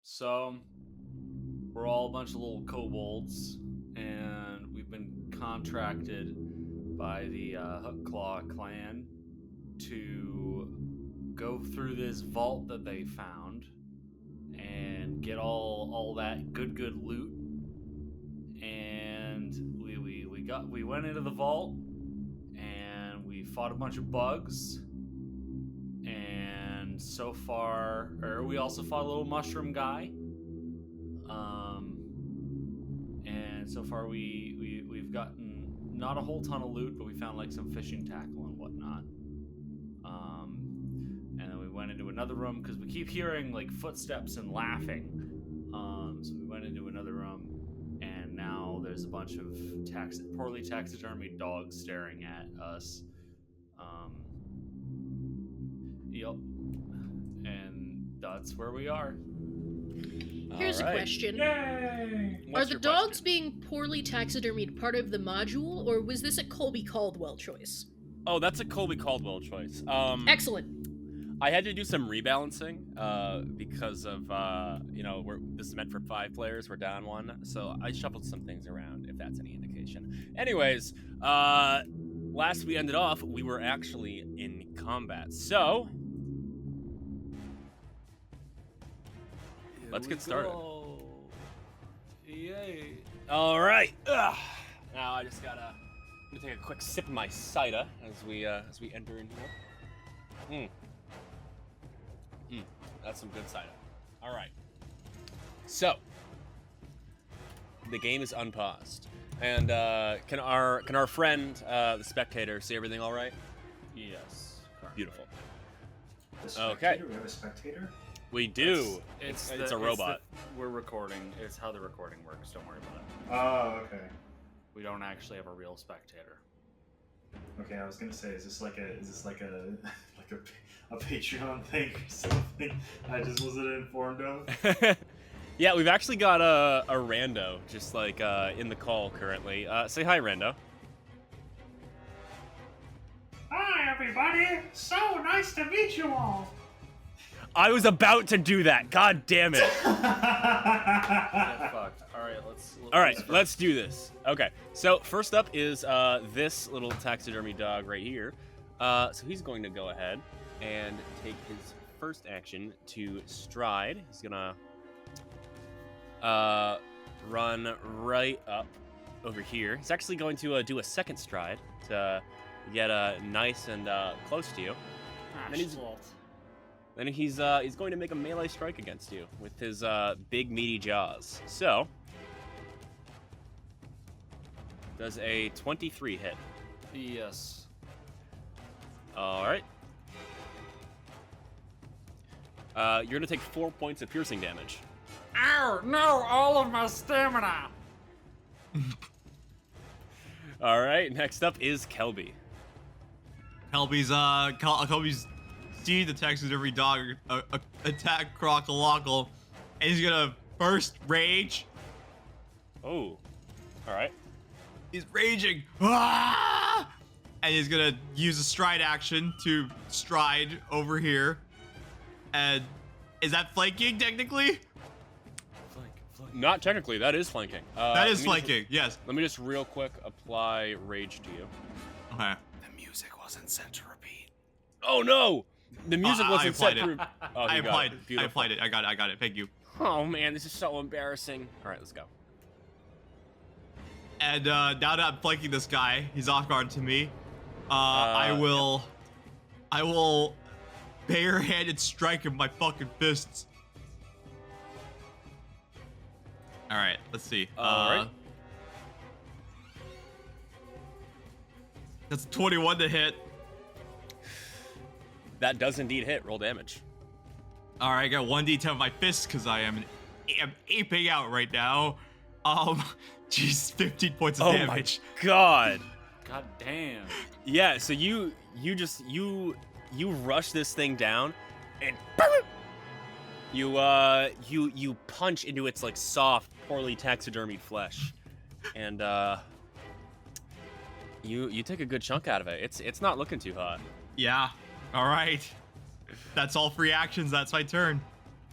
So, we're all a bunch of little kobolds, and we've been contracted by the Hookclaw clan to go through this vault that they found and get all that good loot. And we went into the vault and we fought a bunch of bugs. And so far, we also fought a little mushroom guy. And so far we've gotten not a whole ton of loot, but we found like some fishing tackle and whatnot. And then we went into another room because we keep hearing like footsteps and laughing. So we went into another room, and now there's a bunch of poorly taxidermied dogs staring at us. Yep. And that's where we are. Here's a question. Yay! Are the dogs being poorly taxidermied part of the module, or was this a Colby Caldwell choice? Oh, that's a Colby Caldwell choice. Excellent. I had to do some rebalancing because of, this is meant for 5 players. We're down 1. So I shuffled some things around, if that's any indication. Anyways, last we ended off, we were actually in combat. So let's get started. Yay. All right. Ugh. Now I just gotta take a quick sip of my cider as we enter in here. That's some good cider. All right. So the game is unpaused, and can our friend the spectator see everything all right? Yes. Beautiful. Okay. We have a spectator? We do. It's a robot. We're recording. It's how the recording works. Don't worry about it. Oh, okay. We don't actually have a real spectator. Okay, I was gonna say, is this like a Patreon thing or something I just wasn't informed of? Yeah, we've actually got a rando just like in the call currently. Say hi, rando. Hi, everybody! So nice to meet you all! I was about to do that. God damn it. Yeah, fucked. All right, let's do this. Okay, so first up is this little taxidermy dog right here. So he's going to go ahead and take his first action to stride. He's gonna run right up over here. He's actually going to do a second stride to get nice and close to you. Then he's going to make a melee strike against you with his big meaty jaws. So does a 23 hit? Yes. All right. You're gonna take 4 points of piercing damage. Ow! No! All of my stamina! All right. Next up is Kelby. Kelby's see the taxidermy dog attack Crocolockle, and he's gonna burst rage. Oh. All right. He's raging. Ah! And he's gonna use a stride action to stride over here. And is that flanking technically? Flank. Not technically. That is flanking. That is flanking. Yes. Let me just real quick apply rage to you. Okay. The music wasn't set to repeat. Oh no! The music wasn't set it. through. Oh, I you got applied. it. I Beautiful. applied it. I got it. Thank you. Oh man, this is so embarrassing. All right, let's go. And now that I'm flanking this guy, he's off guard to me. I will barehanded strike him with my fucking fists. All right, let's see. All right. That's 21 to hit. That does indeed hit. Roll damage. All right, I got 1d10 of my fists because I'm aping out right now. Jeez, 15 points of damage. Oh my god. God damn. Yeah, so you rush this thing down, and you punch into its like soft, poorly taxidermied flesh, and you take a good chunk out of it. It's not looking too hot. Yeah. All right. That's all free actions. That's my turn.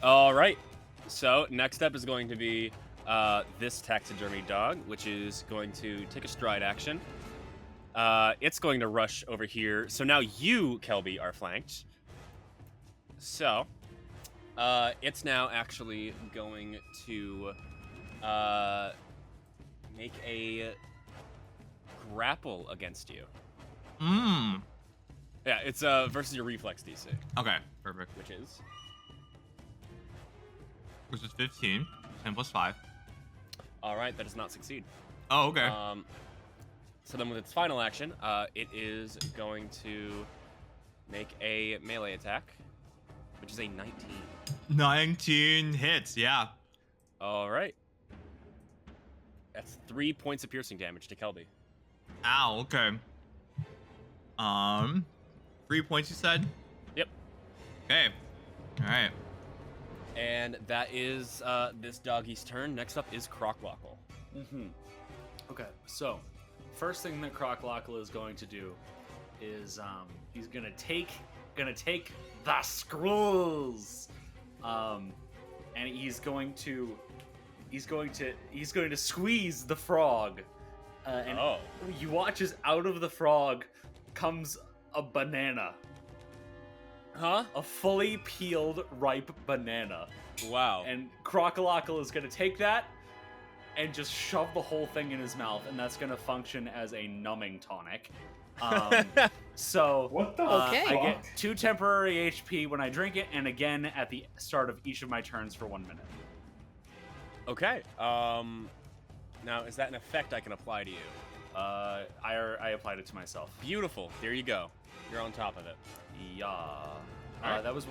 All right. So next up is going to be this taxidermy dog, which is going to take a stride action. It's going to rush over here. So now you, Kelby, are flanked. So it's now actually going to make a grapple against you. Mmm. Yeah, it's versus your reflex DC, Okay, perfect. which is Which is 15. 10 plus 5. all right. That does not succeed. Oh, okay. So then with its final action, it is going to make a melee attack, which is a 19. 19 hits, yeah. All right. That's 3 points of piercing damage to Kelby. Ow, okay. 3 points you said? Yep. Okay. Alright. And that is this doggy's turn. Next up is Croclockle. Okay, so first thing that Croclockle is going to do is he's gonna take the scrolls, and he's going to squeeze the frog, and you watch as out of the frog comes a banana. Huh? A fully peeled, ripe banana. Wow. And Crocolockle is going to take that and just shove the whole thing in his mouth, and that's going to function as a numbing tonic. So What the Okay. I fuck? get 2 temporary HP when I drink it, and again at the start of each of my turns for 1 minute. Okay. Now is that an effect I can apply to you? I applied it to myself. Beautiful. There you go. You're on top of it. Yeah. Alright. That was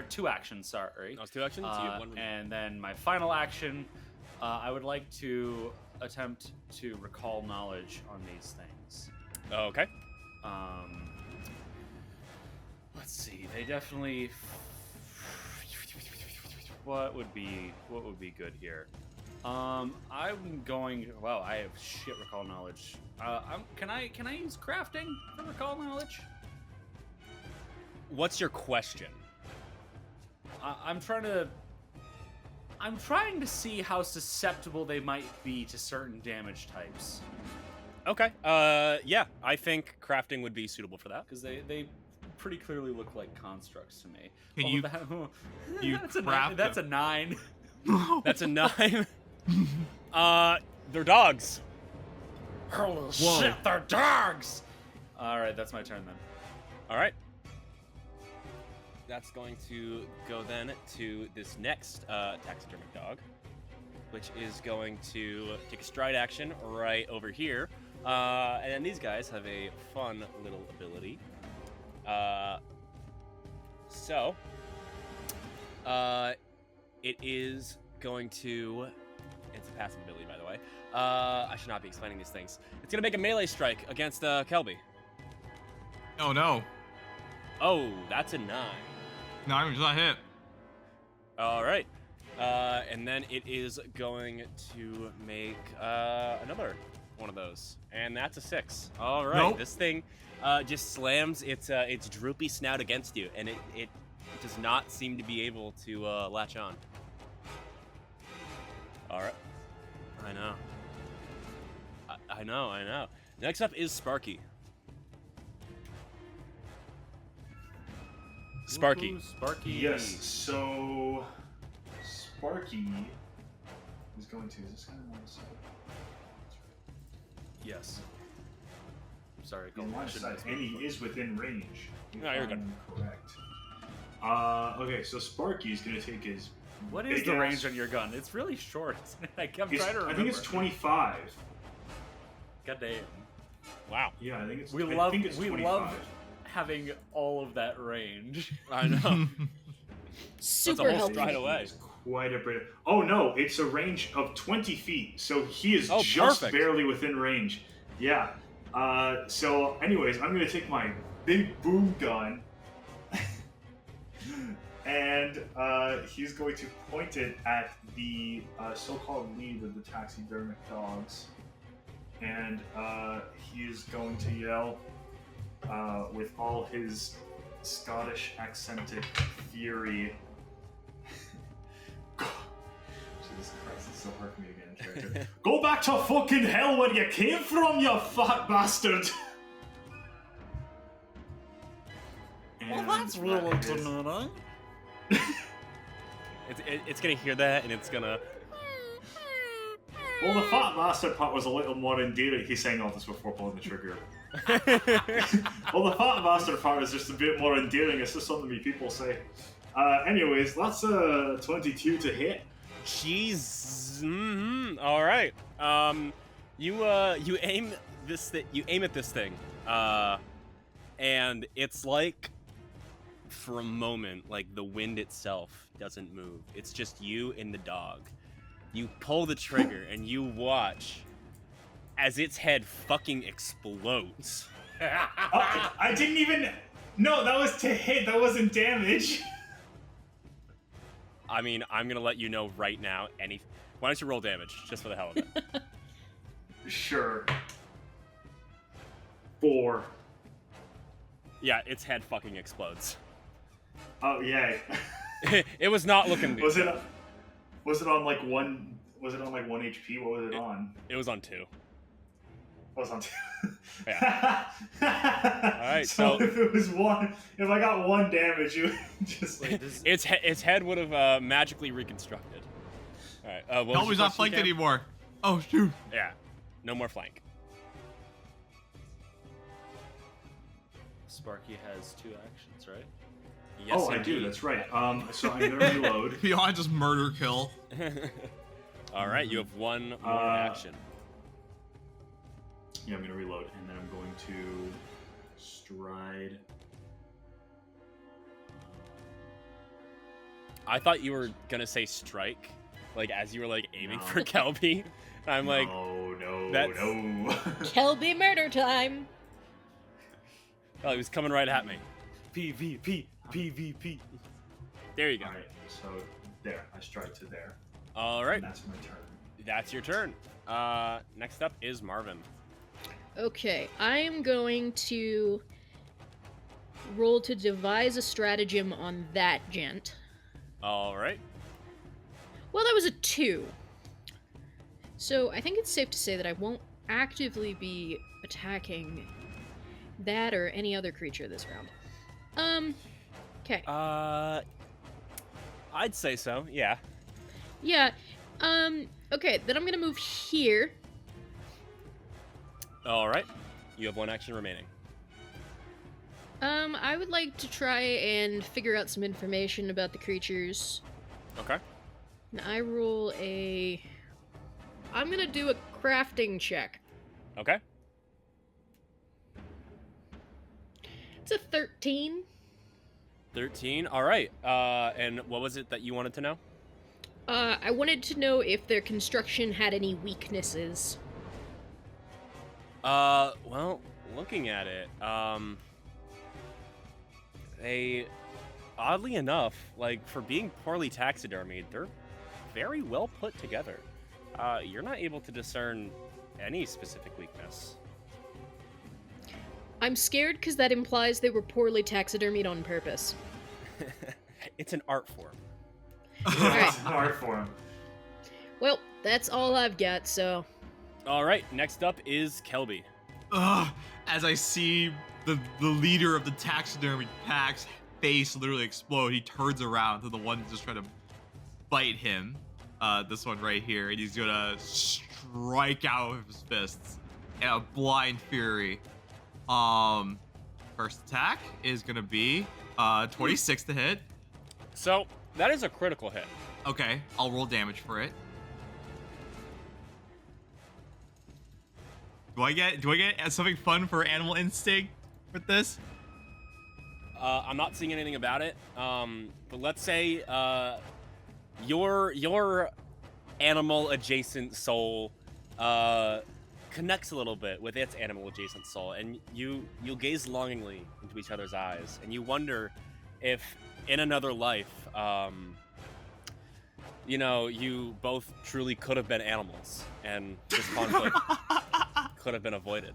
2 actions, sorry. That was 2 actions. You have 1 remaining. And then my final action, I would like to attempt to recall knowledge on these things. Okay. Let's see. They definitely. What would be good here? I'm going. Wow, I have shit recall knowledge. Can I use crafting for recall knowledge? What's your question? I'm trying to see how susceptible they might be to certain damage types. Okay. Yeah, I think crafting would be suitable for that. Because they pretty clearly look like constructs to me. Can Oh, you- that- you that's a craft 9. That's a 9. That's a 9. They're dogs. Holy shit, they're dogs! Alright, that's my turn then. All right. That's going to go then to this next taxidermic dog, which is going to take a stride action right over here. And then these guys have a fun little ability. It is going to. It's a passive ability, by the way. I should not be explaining these things. It's going to make a melee strike against Kelby. Oh no. Oh, that's a 9. No, I'm just not hit. All right. And then it is going to make another one of those. And that's a 6. All right. Nope. This thing just slams its droopy snout against you, and it does not seem to be able to latch on. All right. I know. I know. Next up is Sparky. Sparky. Ooh, Sparky. Yes, so Sparky is going to. Is this guy on the side? Yes. Sorry, He's Colton, on I the shouldn't side, have and he spoken. is within range. If No, you're good. I'm correct. Okay, so Sparky's gonna take his. What is big the ass- range on your gun? It's really short, isn't it? I'm trying to remember. I think it's 25. God damn. Wow. Yeah, I think it's. We I love think it's 25. having all of that range. I know. Super whole helpful. stride away. It's quite a bit. Oh no, it's a range of 20 feet, so he is Oh, just perfect. barely within range. Yeah. So, anyways, I'm gonna take my big boom gun, and he's going to point it at the so-called lead of the taxidermic dogs, and he is going to yell with all his Scottish accented fury. It's so hard for me to get in character. Go back to fucking hell where you came from, you fat bastard! Well, that's real intimidating. It's gonna hear that and it's gonna. Well, the fat bastard part was a little more endearing. He's saying all this before pulling the trigger. Well, the fat bastard part is just a bit more endearing. It's just something people say. Anyways, that's 22 to hit. Jeez. All right. You aim you aim at this thing, and it's like, for a moment, like the wind itself doesn't move. It's just you and the dog. You pull the trigger and you watch as its head fucking explodes. I didn't even. No, that was to hit. That wasn't damage. I mean, I'm gonna let you know right now. Why don't you roll damage, just for the hell of it? Sure. 4. Yeah, its head fucking explodes. Oh yay! It was not looking good. Was it on like one? Was it on like 1 HP? What was it on? It was on 2. It was on 2. Yeah. Alright, so if it was 1, if I got 1 damage, you just like its head would have magically reconstructed. Alright, what was No, your he's not question, flanked Cam? anymore. Oh, shoot. Yeah, no more flank. Sparky has 2 actions, right? Yes, oh, I do. indeed. That's right. So I'm gonna reload. Beyond just murder kill. Alright, you have 1 more action. Yeah, I'm gonna reload, and then I'm going to stride. I thought you were gonna say strike, like as you were like aiming No. for Kelby. I'm like, no, that's- no. Kelby murder time. oh, he was coming right at me. PvP, PvP. There you go. All right, so there, I stride to there. All right, And that's my turn. that's your turn. Next up is Marvin. Okay, I am going to roll to devise a stratagem on that gent. All right. Well, that was a 2. So I think it's safe to say that I won't actively be attacking that or any other creature this round. Okay. I'd say so. Yeah. Yeah, okay, then I'm gonna move here. All right. You have 1 action remaining. I would like to try and figure out some information about the creatures. Okay. And I roll a... I'm gonna do a crafting check. Okay. It's a 13. 13. All right. And what was it that you wanted to know? I wanted to know if their construction had any weaknesses. Well, looking at it, they, oddly enough, like, for being poorly taxidermied, they're very well put together. You're not able to discern any specific weakness. I'm scared because that implies they were poorly taxidermied on purpose. It's an art form. Alright. It's an art form. Well, that's all I've got, so... All right, next up is Kelby. As I see the leader of the taxidermy pack's face literally explode, he turns around to the one just trying to bite him. This one right here, and he's gonna strike out with his fists in a blind fury. First attack is gonna be 26 to hit. So that is a critical hit. Okay, I'll roll damage for it. Do I get something fun for animal instinct with this? I'm not seeing anything about it. But let's say your animal adjacent soul connects a little bit with its animal adjacent soul, and you gaze longingly into each other's eyes, and you wonder if in another life, you both truly could have been animals, and this conflict could have been avoided.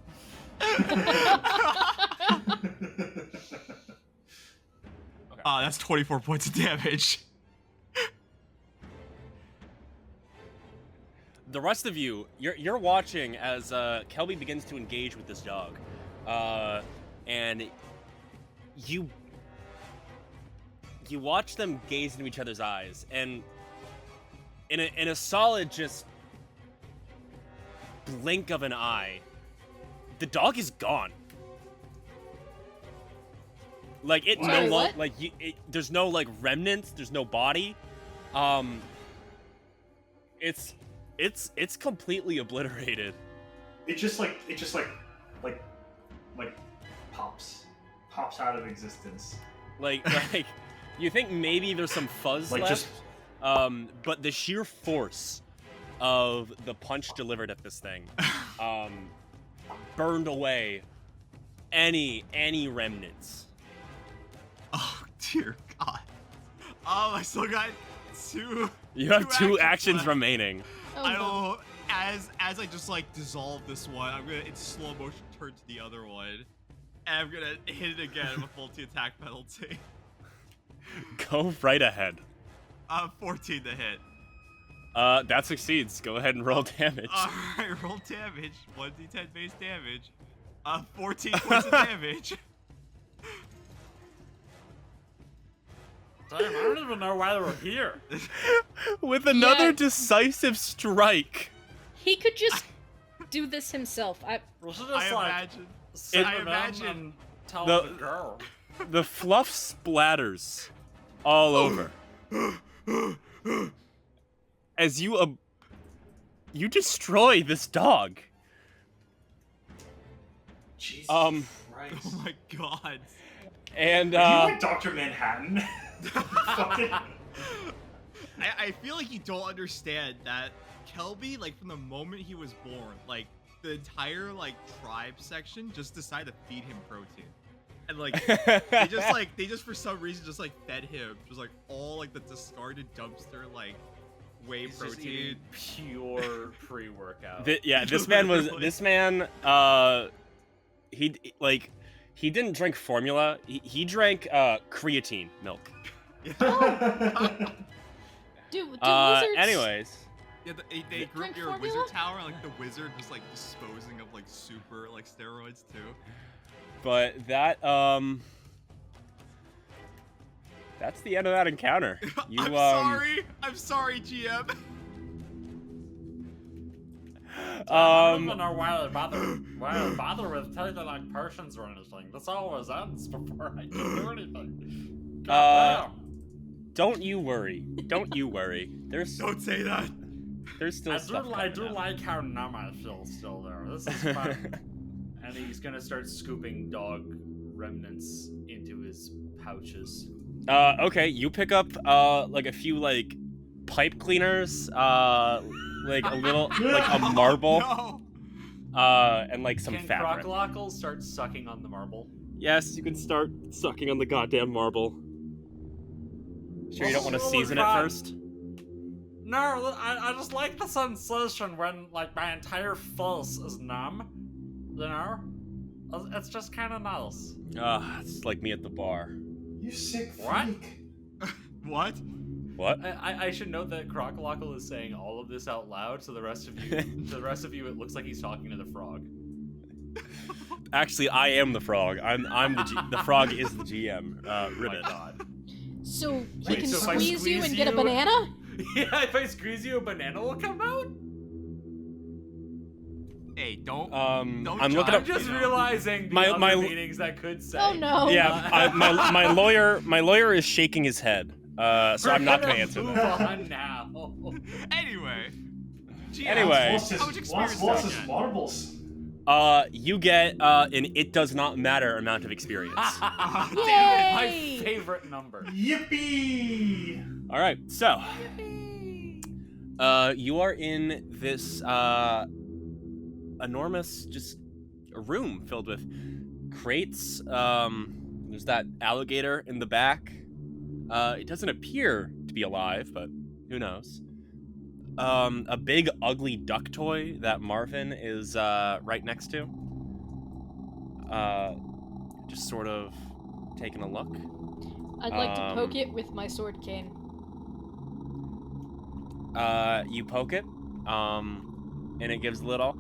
That's 24 points of damage. the rest of you, you're watching as Kelby begins to engage with this dog, and you watch them gaze into each other's eyes, and in a solid just blink of an eye, the dog is gone. Like it Sorry, no what? longer there's no like remnants, there's no body. It's completely obliterated. It just pops out of existence. Like you think maybe there's some fuzz Like, left, just- but the sheer force of the punch delivered at this thing burned away any remnants. Oh dear God. Oh, I still got two. You have two actions left. remaining. Oh, I no. don't. As I just like dissolve this one, I'm gonna in slow motion turn to the other one, and I'm gonna hit it again with multi-attack penalty. Go right ahead. 14 to hit. That succeeds. Go ahead and roll damage. Alright, roll damage. 1d10 base damage. 14 points of damage. Damn, I don't even know why we're here. With another Yeah. decisive strike. He could just do this himself. We should I just like imagine. sit I them imagine- and tell The- them to go. The fluff splatters all over. As you destroy this dog. Jesus Um, Christ. Oh my God. And Are you like Dr. Manhattan? Fucking- I feel like you don't understand that Kelby, like from the moment he was born, like the entire like tribe section just decided to feed him protein. And like they just for some reason just like fed him just like all like the discarded dumpster like whey He's just protein. eating pure pre-workout. this man he didn't drink formula. He drank creatine milk. Do wizards? Anyways, Yeah, they grew Drink up near a formula? wizard tower, and like the wizard just like disposing of like super like steroids too. but that's the end of that encounter. You I'm sorry, GM. I don't even know why they bother with taking like potions or anything. This always ends before I can do anything. God damn. Don't you worry. There's Don't say that. still I stuff. do coming up. like how numb I feel still there. This is fun. And he's gonna start scooping dog remnants into his pouches. Okay, you pick up like a few like pipe cleaners, like a little like a marble, No. and like some Can fabric. Crocolockle start sucking on the marble? Yes, you can start sucking on the goddamn marble. Sure, you don't want to Oh, season it God. first? No, I just like the sensation when like my entire face is numb. You know, it's just kind of nice. It's like me at the bar. You sick What? freak. What? What? I should note that Crocolockle is saying all of this out loud, so the rest of you, it looks like he's talking to the frog. Actually, I am the frog. I'm the frog is the GM. Ribbit. My God. So he Wait, can so if I squeeze you squeeze and get a you- banana? Yeah, if I squeeze you, a banana will come out. Hey, don't. I'm Don't looking judge. up. I'm just You know. realizing the My- other my- meanings that could say. Oh no. Yeah, my lawyer is shaking his head. So I'm not gonna answer move that. on now. Anyway. GM, Anyway. What's how much his, experience what's do I his get? marbles? You get an it does not matter amount of experience. Ah, damn My Yay! favorite number. Yippee! All right, so you are in this enormous just a room filled with crates. There's that alligator in the back. It doesn't appear to be alive, but who knows? A big ugly duck toy that Marvin is right next to. Just sort of taking a look. I'd like to poke it with my sword cane. You poke it. And it gives a little.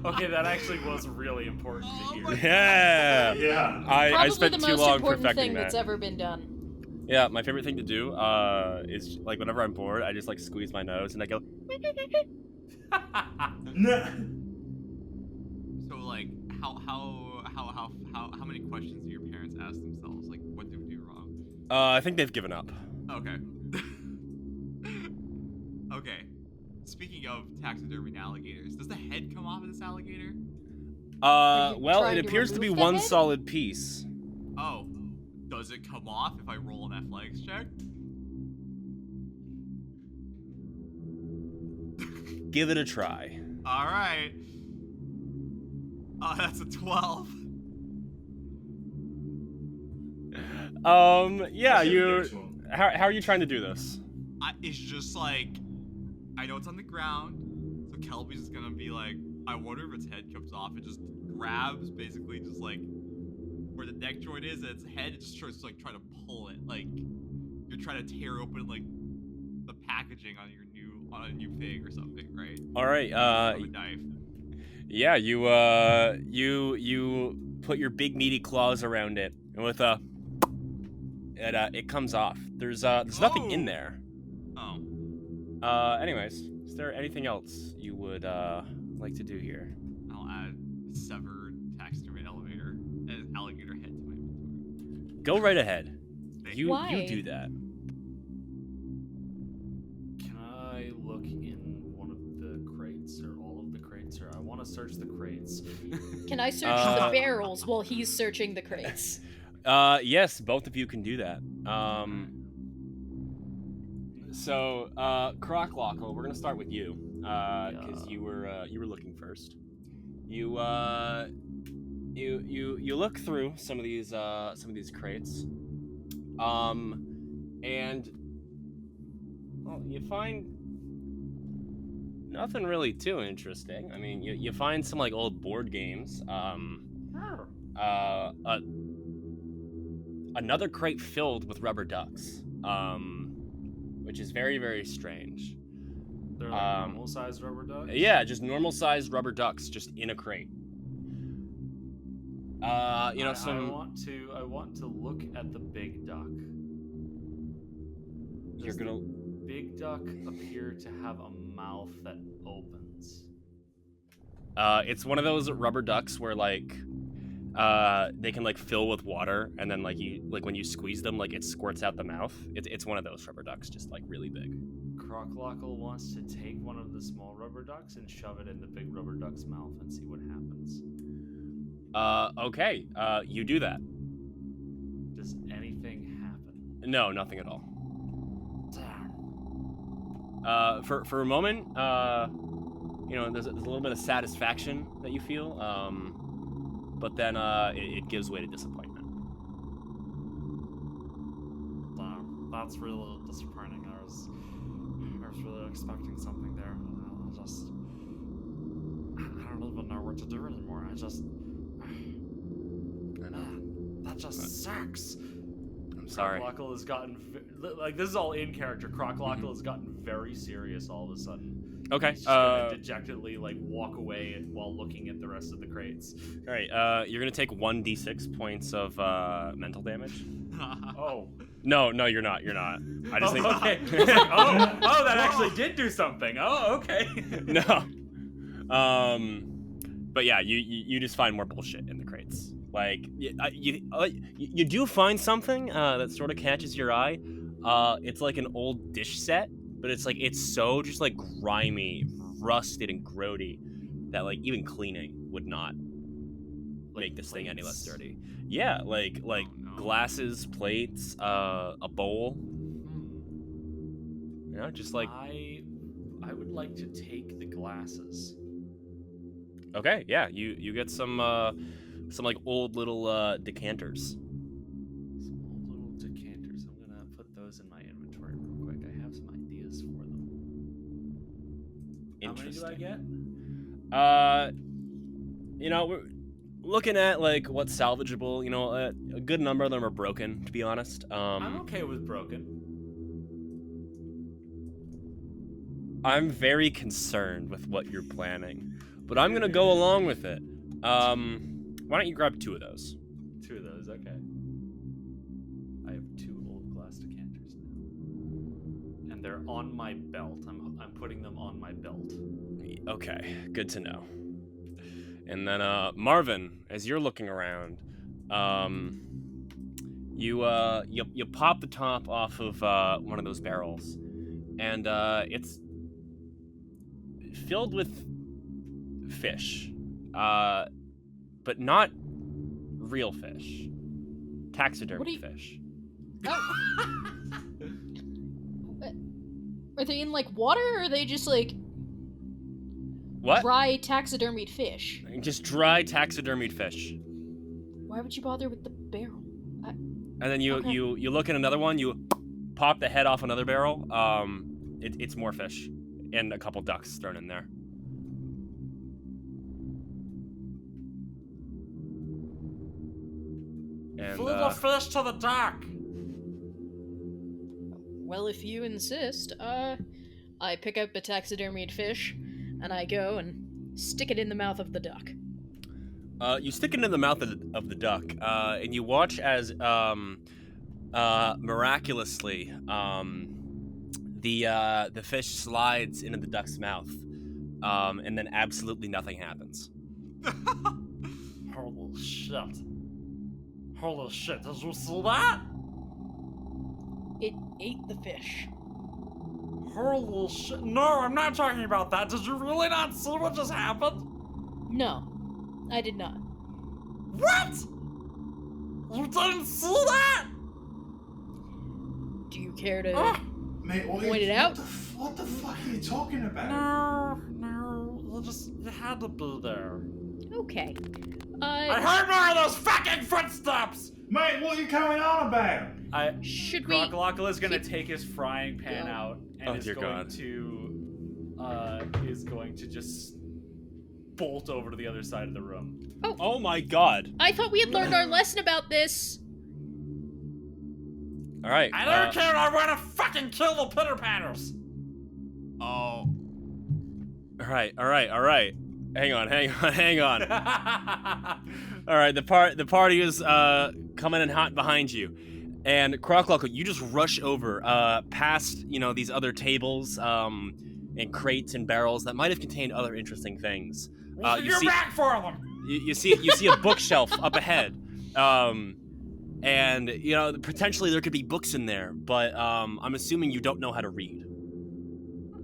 Okay, that actually was really important to hear. Yeah. Yeah. I Probably spent the too most long important perfecting thing that. that's ever been done. Yeah, my favorite thing to do is like whenever I'm bored, I just like squeeze my nose and I go. So like, how many questions do your parents ask themselves? Like, what did we do wrong? I think they've given up. Okay. Okay. Speaking of taxidermied alligators, does the head come off of this alligator? Are you Well, trying it to appears to be remove the one head? solid piece. Oh. Does it come off if I roll an athletics check? Give it a try. Alright. Oh, that's a 12. Yeah, I should've you. given it to him. How are you trying to do this? It's just like, I know it's on the ground, so Kelby's just gonna be like, I wonder if its head comes off. It just grabs, basically, just like where the neck joint is, and its head, it just starts to like try to pull it, like you're trying to tear open like the packaging on a new pig or something, right? All right. With a knife. Yeah, you put your big meaty claws around it, and with it comes off. There's nothing in Oh. there. Oh, Anyways, is there anything else you would like to do here? I'll add severed taxidermy alligator head to my inventory. Go right ahead. Thank You Why? do that. Can I look in one of the crates or all of the crates, or I want to search the crates? Can I search the barrels while he's searching the crates? Yes, both of you can do that. So, Crocklockle, we're gonna start with you, because you were looking first. You look through some of these crates, and well, you find nothing really too interesting. I mean, you find some like old board games. Another crate filled with rubber ducks, which is very, very strange. They're like normal-sized rubber ducks? Yeah, just normal-sized rubber ducks, just in a crate. I want to look at the big duck. You're Does gonna. the big duck appear to have a mouth that opens? It's one of those rubber ducks where like, they can like fill with water, and then like when you squeeze them, like it squirts out the mouth. It's one of those rubber ducks, just like really big. Crocklockle wants to take one of the small rubber ducks and shove it in the big rubber duck's mouth and see what happens. Okay. You do that. Does anything happen? No, nothing at all. Damn. For a moment, there's a little bit of satisfaction that you feel, but then it gives way to disappointment. Damn. That's really disappointing. I was really expecting something there. I don't even know what to do anymore. That just sucks. I'm sorry. Crocklockle has gotten like this is all in character. Crocklockle has gotten very serious all of a sudden. Okay. He's just gonna dejectedly like walk away while looking at the rest of the crates. All right. You're gonna take 1d6 points of mental damage. Oh. No, you're not. You're not. I just think. Okay. Oh, that actually did do something. Oh, okay. No. But yeah, you just find more bullshit in the crates. Like you do find something that sort of catches your eye. It's like an old dish set, but it's so just like grimy, rusted, and grody that like even cleaning would not make this thing any less dirty. Yeah, like no. glasses, plates, a bowl. You know, just like I would like to take the glasses. okay, yeah, you get some like old little decanters. Some old little decanters. I'm gonna put those in my inventory real quick. I have some ideas for them. How many do I get? We're looking at like what's salvageable. A good number of them are broken, to be honest. I'm okay with broken. I'm very concerned with what you're planning, but I'm gonna go along with it. Why don't you grab 2 of those? 2 of those, okay. I have 2 old glass decanters now. And they're on my belt. I'm putting them on my belt. Okay, good to know. And then, Marvin, as you're looking around, you pop the top off of one of those barrels, and it's filled with fish, but not real fish, taxidermy fish. Oh. Are they in, like, water, or are they just, like, What? dry taxidermied fish? Just dry taxidermied fish. Why would you bother with the barrel? And then you look at another one, you pop the head off another barrel. It's more fish, and a couple ducks thrown in there. And, Feed the fish to the duck! Well, if you insist, I pick up a taxidermied fish, and I go and stick it in the mouth of the duck. You stick it in the mouth of the duck, and you watch as miraculously the fish slides into the duck's mouth, and then absolutely nothing happens. Holy shit. Holy shit, did you see that? It ate the fish. Holy shit. No, I'm not talking about that. Did you really not see what just happened? No, I did not. What? You didn't see that? Do you care to Mate, point it out? What the fuck are you talking about? No, you had to be there. Okay. I heard more of those fucking footsteps! Mate, what are you going on about? Should we? Crocolockle is gonna take his frying pan Yeah. out and Oh, is dear going God. is going to just bolt over to the other side of the room. Oh my God! I thought we had learned our lesson about this. All right. I don't care, I wanna fucking kill the pitter patters! Oh. All right. Hang on. All right, the party is coming in hot behind you, and Crocolockle, you just rush over past these other tables and crates and barrels that might have contained other interesting things. You're back for them! You see a bookshelf up ahead, and potentially there could be books in there, but I'm assuming you don't know how to read.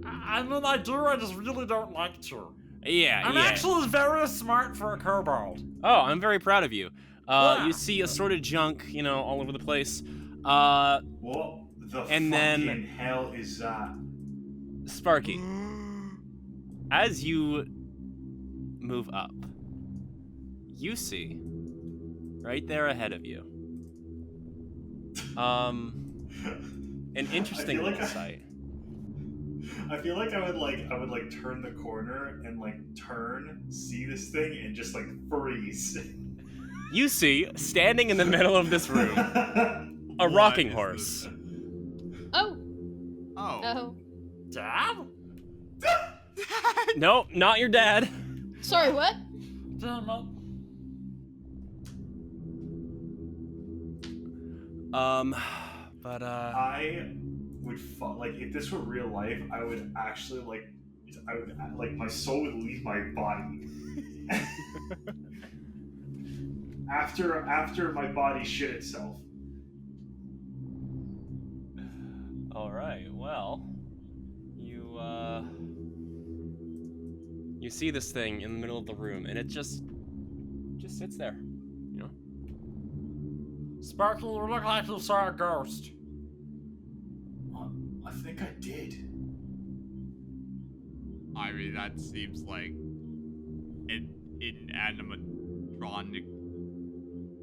I mean, I do, I just really don't like to. Yeah, I'm actually very smart for a kobold. Oh, I'm very proud of you. Yeah. You see assorted junk, all over the place. What the And fucking then- hell is that? Sparky, as you move up, you see right there ahead of you an interesting like little sight. I feel like I would turn the corner and see this thing and just freeze. You see, standing in the middle of this room, a What rocking is horse. this? Oh. Oh. Oh. Dad? No, not your dad. Sorry, what? Damn it. But I would if this were real life, I would actually my soul would leave my body. after my body shit itself. all right. Well, you see this thing in the middle of the room, and it just sits there. Sparky, you look like you saw a ghost. I think I did. I mean, that seems like an animatronic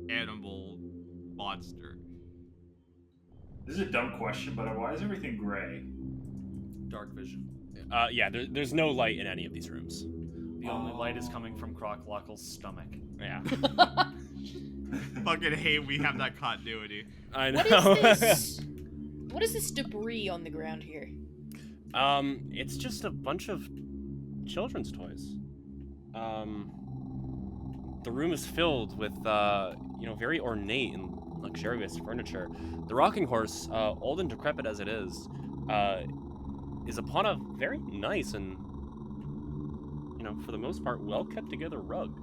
animal monster. This is a dumb question, but why is everything gray? Dark vision. Yeah. There's no light in any of these rooms. The only light is coming from Crocolockle's stomach. Yeah. Fucking hate we have that continuity. I know. What is this? What is this debris on the ground here? It's just a bunch of children's toys. The room is filled with, very ornate and luxurious furniture. The rocking horse, old and decrepit as it is upon a very nice and, for the most part, well kept together rug.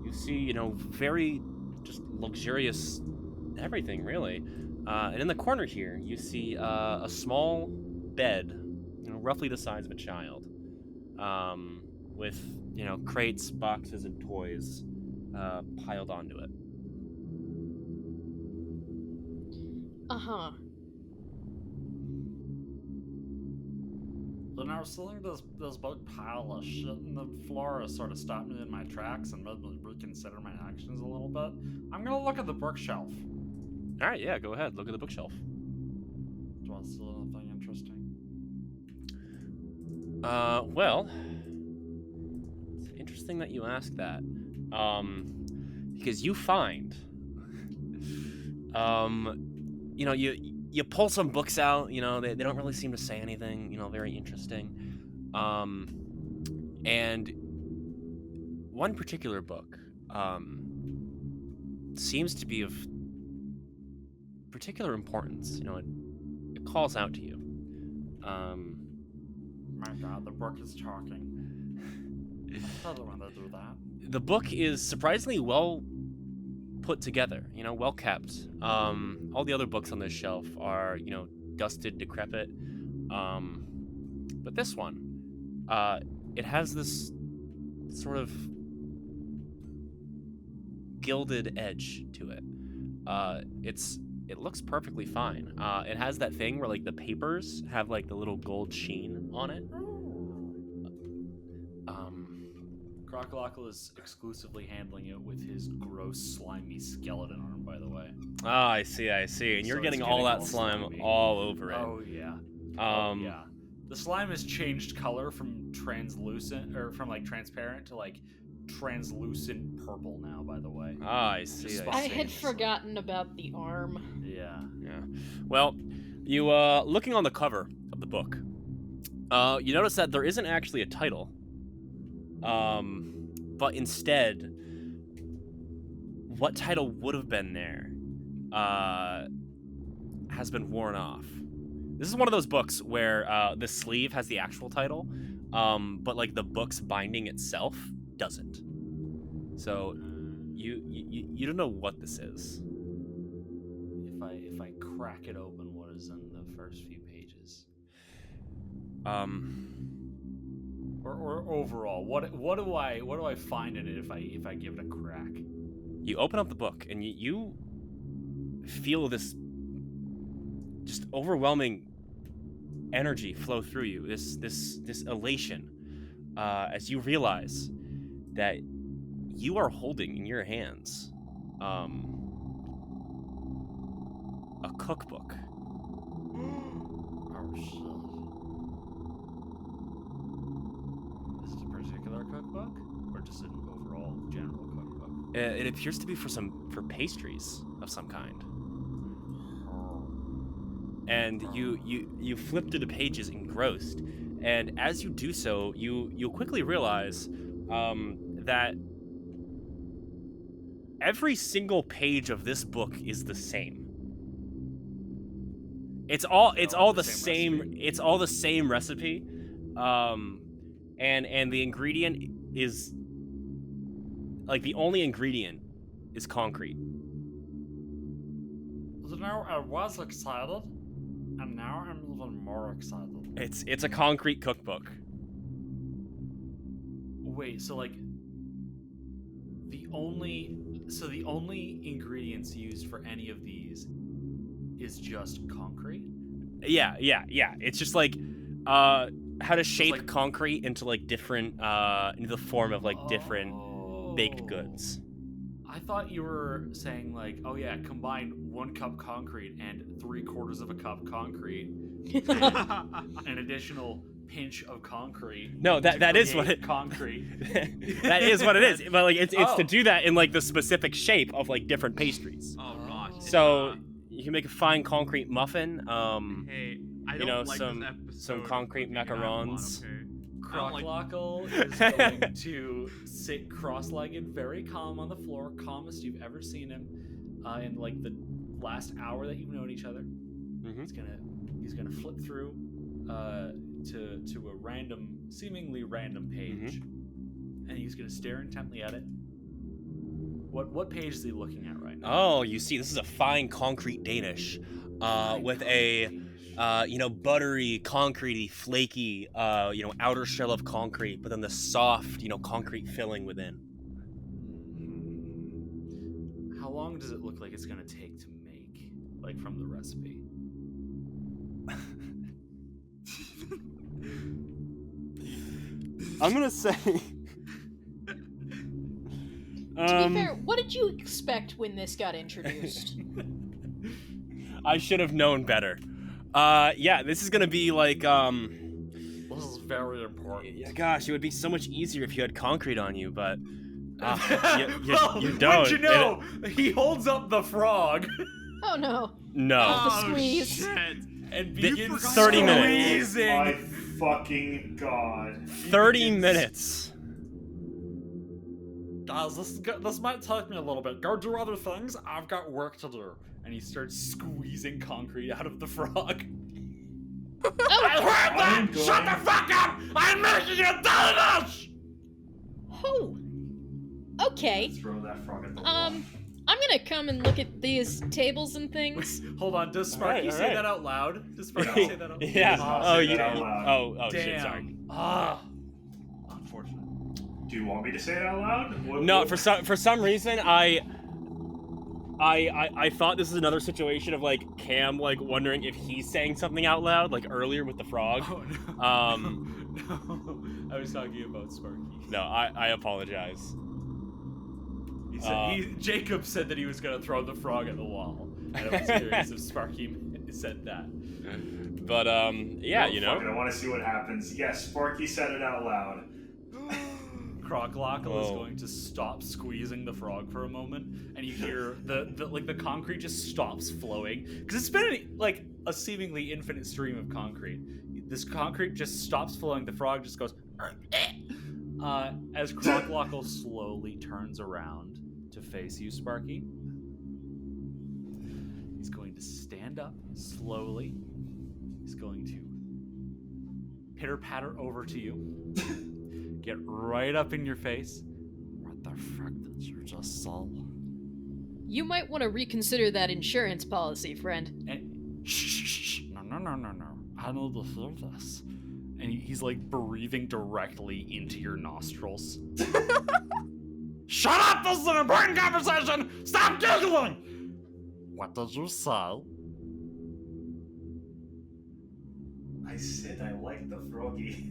You see, very just luxurious everything, really. And in the corner here, you see a small bed, roughly the size of a child, with, crates, boxes, and toys piled onto it. Uh-huh. So now seeing this big pile of shit in the floor has sort of stopped me in my tracks and made me reconsider my actions a little bit. I'm gonna look at the bookshelf. All right, yeah, go ahead. Look at the bookshelf. Do I see anything interesting? Well, it's interesting that you ask that. Because you find, you pull some books out, they don't really seem to say anything, very interesting. And one particular book, seems to be of particular importance. It calls out to you. My God, the book is talking. I don't want to do that. The book is surprisingly well put together, well kept. All the other books on this shelf are, dusted, decrepit. But this one, it has this sort of gilded edge to it. It looks perfectly fine. It has that thing where like the papers have like the little gold sheen on it. Crocolockle is exclusively handling it with his gross, slimy skeleton arm, by the way. Ah, I see. And you're So getting it's all getting that all slime slimy. all over it. Oh, yeah. Yeah. The slime has changed color from translucent, or from like transparent to like translucent purple now, by the way. Ah, I see. Just I Same. had forgotten about the arm. Yeah. Yeah. Well, you looking on the cover of the book, you notice that there isn't actually a title. But instead, what title would have been there, has been worn off. This is one of those books where the sleeve has the actual title, but like the book's binding itself doesn't. So you don't know what this is. If I crack it open, what is in the first few pages? Or overall, what do I find in it if I give it a crack? You open up the book and you feel this just overwhelming energy flow through you. This elation as you realize that you are holding in your hands a cookbook. Oh shit. Is it a particular cookbook? Or just an overall general cookbook? It appears to be for pastries of some kind. And you flip through the pages engrossed, and as you do so, you quickly realize that every single page of this book is the same. It's all the same. It's all the same recipe, and the ingredient is like the only ingredient is concrete. So now I was excited, and now I'm even more excited. It's a concrete cookbook. Wait, so like the only ingredients used for any of these is just concrete? Yeah. It's just like how to shape like- concrete into like different into the form of like different baked goods. I thought you were saying like, oh yeah, combine 1 cup concrete and 3/4 of a cup concrete, an additional pinch of concrete. No, to that is what create it concrete. that is what it is. But like it's Oh. to do that in like the specific shape of like different pastries. Oh gosh. So You can make a fine concrete muffin. Hey, I you don't know, like some this episode some of concrete fucking macarons. Avalon, okay? I don't like- Crocklockle is going to sit cross-legged, very calm on the floor, calmest you've ever seen him in like the last hour that you've known each other. Mm-hmm. He's gonna flip through to a random, seemingly random page, and he's gonna stare intently at it. What page is he looking at right now? Oh, you see, this is a fine concrete Danish, with a buttery, concretey, flaky, outer shell of concrete, but then the soft, concrete filling within. How long does it look like it's gonna take to make, like from the recipe? I'm gonna say. To be fair, what did you expect when this got introduced? I should have known better. Yeah, this is gonna be like, This is very important. yeah, gosh, it would be so much easier if you had concrete on you, but you Well, don't. what'd you know? He holds up the frog Oh no. No. Oh, the squeeze. Shit. and Th- begins 30 minutes. squeezing. My fucking god. 30 minutes. Guys, this might take me a little bit. Go do other things. I've got work to do. And he starts squeezing concrete out of the frog. Oh, I heard I'm that! Shut the going- fuck up! I'm making you do this! oh. Okay. Throw that frog at the wall. I'm gonna come and look at these tables and things. Hold on, does Sparky Alright, say alright. that out loud? Does Sparky No. say that out loud? Yeah. not Oh, say you. that out loud. Oh, shit. Damn. Sorry. Ah. Unfortunate. Do you want me to say it out loud? No, for some reason I thought this is another situation of like Cam like wondering if he's saying something out loud like earlier with the frog. Oh, no. Um, No. I was talking about Sparky. No, I apologize. He said, Jacob said that he was going to throw the frog at the wall. And I was curious if Sparky said that. But yeah, No, fuck it, I want to see what happens. Yes, Sparky said it out loud. Crocklockle is Whoa. going to stop squeezing the frog for a moment, and you hear the concrete just stops flowing because it's been like a seemingly infinite stream of concrete. This concrete just stops flowing. The frog just goes as Crocklockle slowly turns around to face you, Sparky. He's going to stand up slowly. He's going to pitter patter over to you. Get right up in your face. What the fuck did you just say? You might want to reconsider that insurance policy, friend. And shh. No. I need to hear this. And he's like breathing directly into your nostrils. Shut up! This is an important conversation! Stop giggling! What did you say? I said I like the froggy.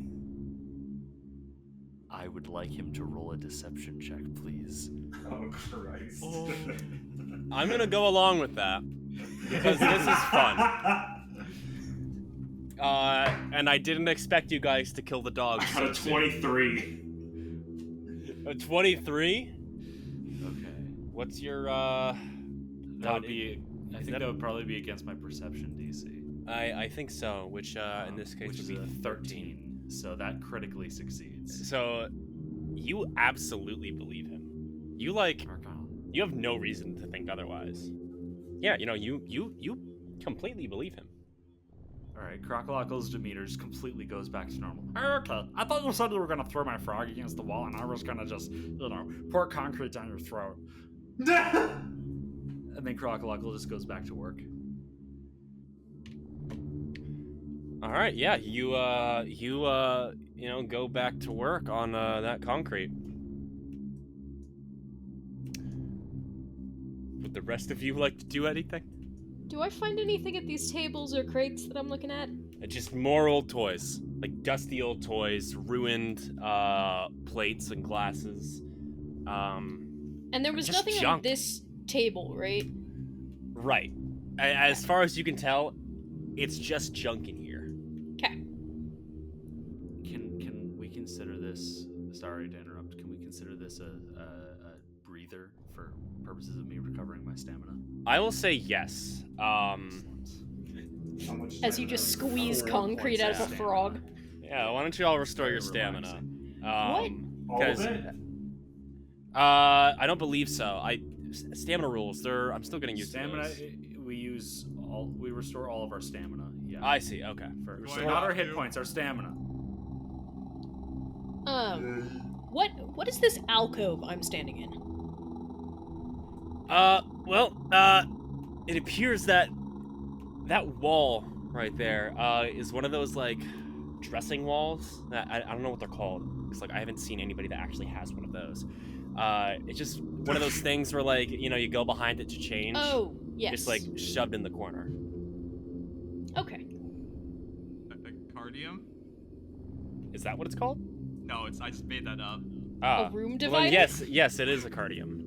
I would like him to roll a deception check, please. Oh, Christ. Oh. I'm gonna go along with that because this is fun. And I didn't expect you guys to kill the dog. I got a 23. A 23? Okay. What's your That God, would be. I think that- that would probably be against my perception DC. I think so, which in this case which would is be a 13. So that critically succeeds. So you absolutely believe him. You you have no reason to think otherwise. Yeah, you completely believe him. All right, Crocklockle's demeanor just completely goes back to normal. Okay, I thought you said you were gonna throw my frog against the wall, and I was gonna just, pour concrete down your throat. And then Crocklockle just goes back to work. All right, yeah, you go back to work on that concrete. Would the rest of you like to do anything? Do I find anything at these tables or crates that I'm looking at? Just more old toys, like dusty old toys, ruined plates and glasses. And there was Just nothing on junk. this table, right? Right. As far as you can tell, it's just junk in here. Okay. Can we consider this? Sorry to interrupt. Can we consider this a breather for purposes of me recovering my stamina. I will say yes. How much As you stamina? just squeeze 4 concrete out points of a of frog. stamina. Yeah, why don't you all restore your Very stamina? relaxing. All of 'cause, it? I don't believe so. Stamina rules. I'm still getting used Stamina. to those. We restore all of our stamina. Yeah. I see. Okay. For, Do so I not our have hit to? points, our stamina. What is this alcove I'm standing in? It appears that wall right there is one of those like dressing walls. I don't know what they're called. It's like I haven't seen anybody that actually has one of those. It's just one of those things where like you go behind it to change. Oh, yes. Just like shoved in the corner. Okay. A cardium? Is that what it's called? No, I just made that up. Ah, room well, divider? then yes, it is a cardium.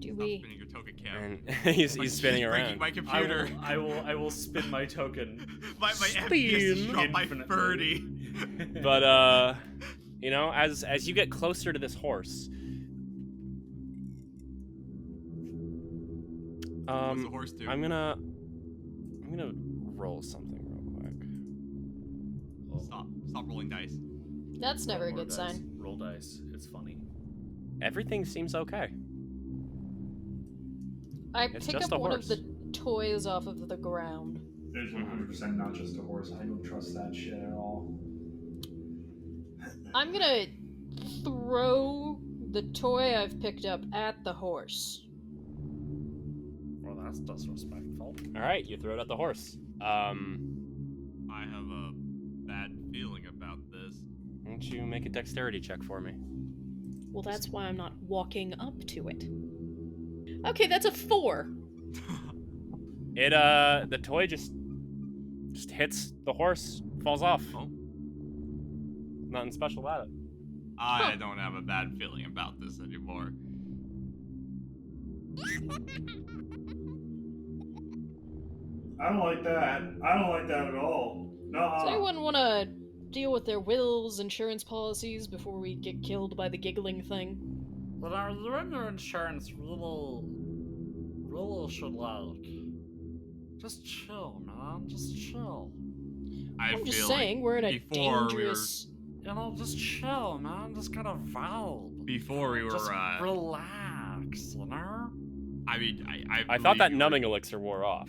Do Stop we? spinning your token cam. And he's spinning breaking around. my computer. I will spin my token. my FPS is dropped by Infinitely. 30. But as you get closer to this horse, What's the horse do? I'm gonna roll something real quick. Stop rolling dice. That's never a More good dice. sign. Roll dice. It's funny. Everything seems okay. I It's pick just up a one horse. of the toys off of the ground. There's 100% not just a horse. I don't trust that shit at all. I'm gonna throw the toy I've picked up at the horse. Well, that's disrespectful. All right, you throw it at the horse. I have a bad feeling about this. Why don't you make a dexterity check for me? Well, that's why I'm not walking up to it. Okay, that's a 4. The toy just hits the horse, falls off. Oh. Nothing special about it. I don't have a bad feeling about this anymore. I don't like that. I don't like that at all. Does No. anyone want to deal with their wills, insurance policies before we get killed by the giggling thing? But our surrender insurance really should like. Just chill, man. Just chill. I'm just feel saying, we're in a before dangerous... You know, just chill, man. Just kind of vibe. Before we were, Just relax, you know? I mean, I believe thought that you were numbing elixir wore off.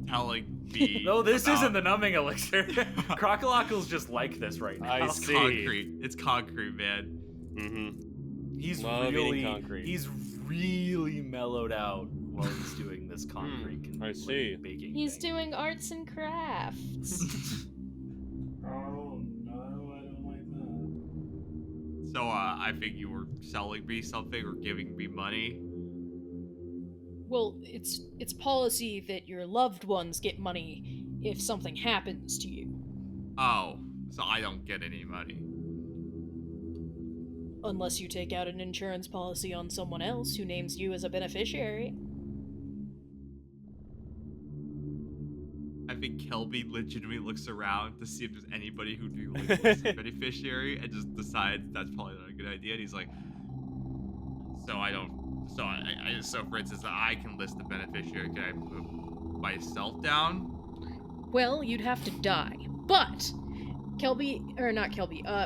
telling me. No, this about- isn't the numbing elixir. Crocodile's just like this right now. I It's see. concrete. It's concrete, man. Mm-hmm. He's Love really, eating concrete. he's really mellowed out while he's doing this concrete. I see. Baking. He's thing. doing arts and crafts. Oh no, I don't like that. So, I think you were selling me something or giving me money. Well, it's policy that your loved ones get money if something happens to you. Oh, so I don't get any money. Unless you take out an insurance policy on someone else who names you as a beneficiary. I think Kelby legitimately looks around to see if there's anybody who'd be willing to list a beneficiary and just decides that's probably not a good idea. And he's like, so for instance, I can list the beneficiary. Can I put myself down? Well, you'd have to die. But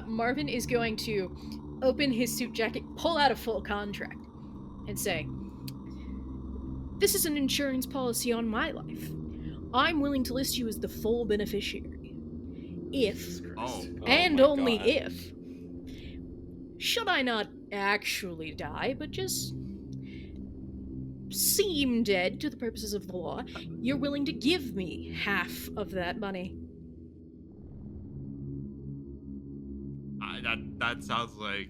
Marvin is going to open his suit jacket, pull out a full contract, and say, "This is an insurance policy on my life. I'm willing to list you as the full beneficiary. If, Oh, and my only God. if, should I not actually die, but just seem dead to the purposes of the law, you're willing to give me half of that money." that sounds like.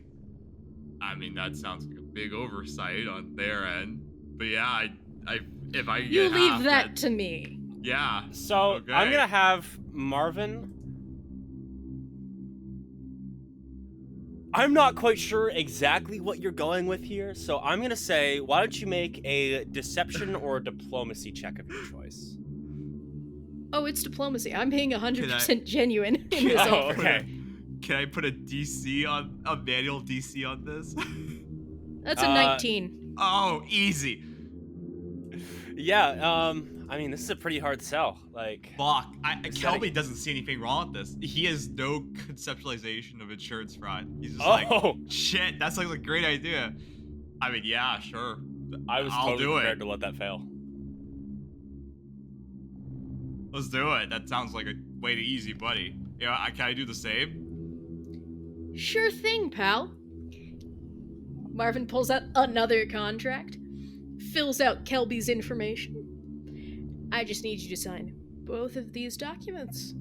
I mean, that sounds like a big oversight on their end. But yeah, if I You get leave half, that then- to me. Yeah. So Okay. I'm gonna have Marvin. I'm not quite sure exactly what you're going with here, so I'm gonna say, why don't you make a deception or a diplomacy check of your choice? Oh, it's diplomacy. I'm being 100% genuine in this Oh, offer. okay. Can I put a manual DC on this? That's a 19. Oh, easy. Yeah, I mean, this is a pretty hard sell. Like, Fuck. Instead of- Kelby doesn't see anything wrong with this. He has no conceptualization of insurance fraud. He's just oh, like, shit, that sounds like a great idea. I mean, yeah, sure. I was I'll totally do prepared it. to let that fail. Let's do it. That sounds like a way to easy, buddy. Yeah, can I do the same? Sure thing, pal. Marvin pulls out another contract, fills out Kelby's information. I just need you to sign both of these documents.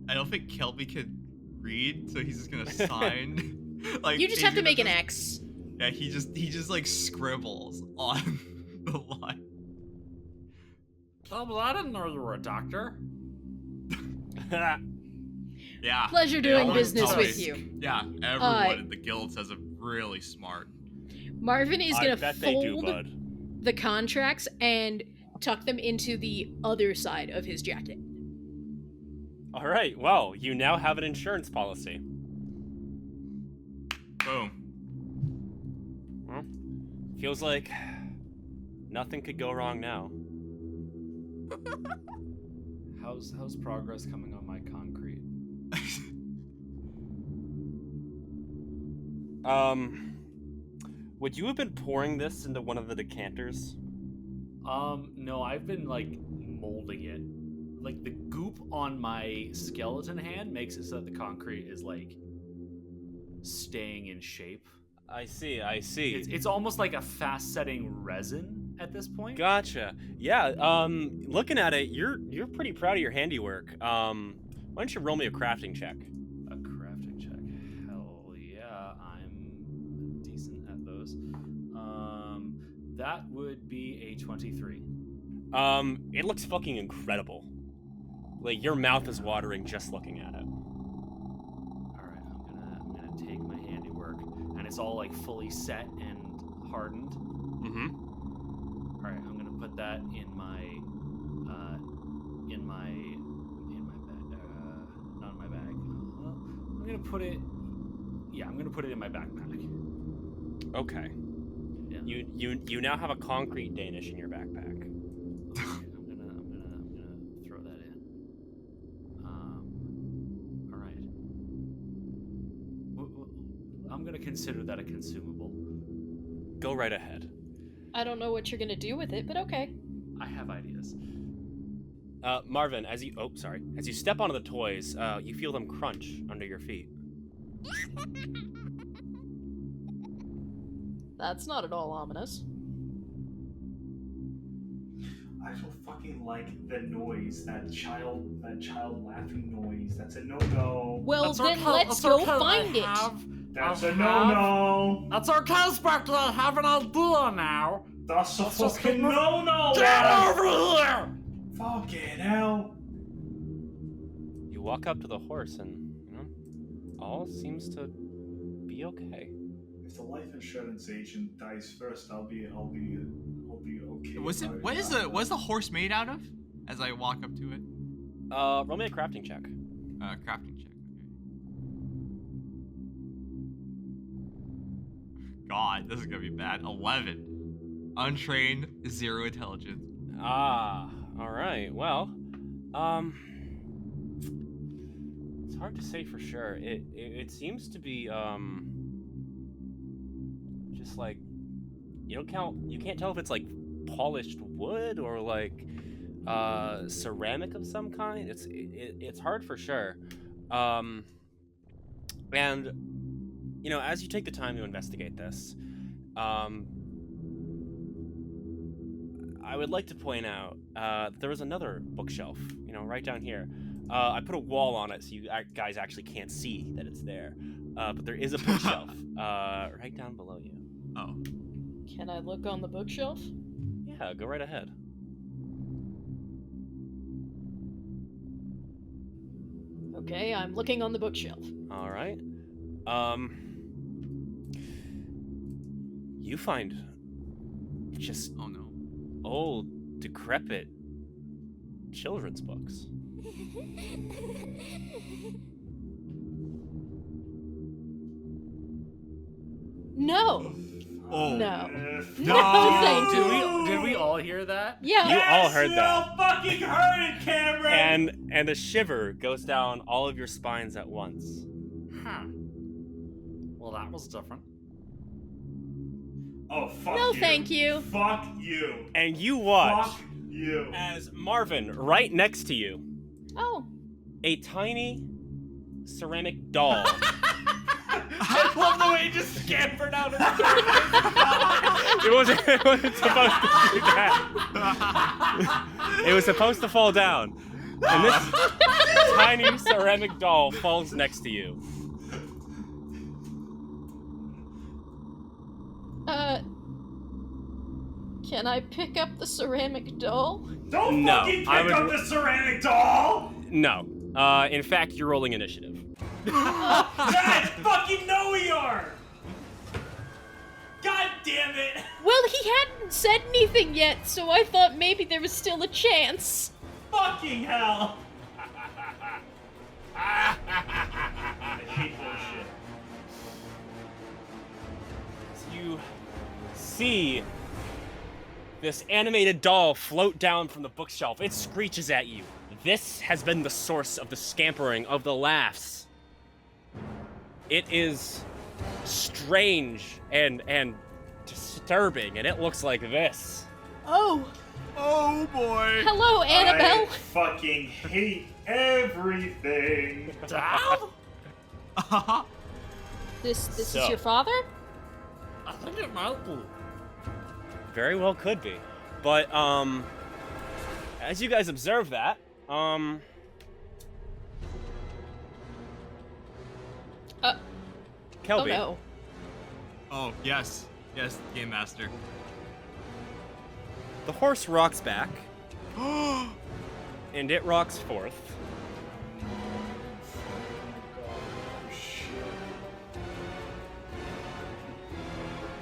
I don't think Kelby can read, so he's just gonna sign. Like You just he's have to gonna make an X. Yeah, he just like scribbles on the line. Oh, well, I didn't know you were a doctor. Yeah. Pleasure doing everyone business tells with me- you. Yeah, everyone in the guild says I'm really smart. Marvin is I gonna bet they do, fold bud. the contracts and tuck them into the other side of his jacket. All right, well, you now have an insurance policy. Boom. Well, feels like nothing could go wrong now. How's progress coming on my concrete? Would you have been pouring this into one of the decanters? No, I've been like molding it. Like the goop on my skeleton hand makes it so that the concrete is like staying in shape. I see. It's almost like a fast setting resin at this point. Gotcha. Yeah. Looking at it, you're pretty proud of your handiwork. Why don't you roll me a crafting check? A crafting check. Hell yeah, I'm decent at those. That would be a 23. It looks fucking incredible. Like your mouth is watering just looking at it. All right, I'm gonna take my handiwork, and it's all like fully set and hardened. Mm-hmm. All right, I'm gonna put that in my bag. Not in my bag. Well, I'm gonna put it. Yeah, I'm gonna put it in my backpack. Okay. Yeah. You now have a concrete Danish in your backpack. Okay, I'm gonna throw that in. All right. I'm gonna consider that a consumable. Go right ahead. I don't know what you're gonna do with it, but okay. I have ideas. Marvin, as you step onto the toys, you feel them crunch under your feet. That's not at all ominous. I don't fucking like the noise, that child laughing noise. That's a no-no. Well, then let's go find it. That's a no-no. That's okay, Sparkly. I have an idea now. That's a fucking no-no. Get over here! Fucking hell. You walk up to the horse, and all seems to be okay. If the life insurance agent dies first, I'll be okay. What about is the horse made out of? As I walk up to it. Roll me a crafting check. Crafting check. Okay. God, this is gonna be bad. 11. Untrained, 0 intelligence. Ah, all right. Well, it's hard to say for sure. It seems to be just like you can't tell if it's like polished wood or like ceramic of some kind. It's hard for sure. And as you take the time to investigate this, I would like to point out there was another bookshelf, right down here. I put a wall on it so you guys actually can't see that it's there. But there is a bookshelf right down below you. Oh. Can I look on the bookshelf? Yeah, go right ahead. Okay, I'm looking on the bookshelf. All right. You find just Oh no. old, decrepit children's books. No. Oh. No. No. thank you. Did we all hear that? Yeah. You all heard that. Fucking heard it, Cameron. And a shiver goes down all of your spines at once. Huh. Well, that was different. Oh, fuck No, you. thank you. Fuck you. And you watch Fuck you. as Marvin, right next to you, Oh. a tiny ceramic doll. I love the way he just scampered out of the It wasn't supposed to do that. It was supposed to fall down. And this tiny ceramic doll falls next to you. Can I pick up the ceramic doll? Don't No, fucking I pick would- up the ceramic doll! No. In fact, you're rolling initiative. Guys, fucking know we are! God damn it! Well, he hadn't said anything yet, so I thought maybe there was still a chance. Fucking hell! I hate bullshit. You see this animated doll float down from the bookshelf. It screeches at you. This has been the source of the scampering, of the laughs. It is strange and disturbing, and it looks like this. Oh. Oh boy. Hello, Annabelle. I fucking hate everything. This So. is your father? I think it might be. Very well could be. But, as you guys observe that, Kelby, Oh no. Oh, yes. Yes, Game Master. the horse rocks back, Oh, and it rocks forth.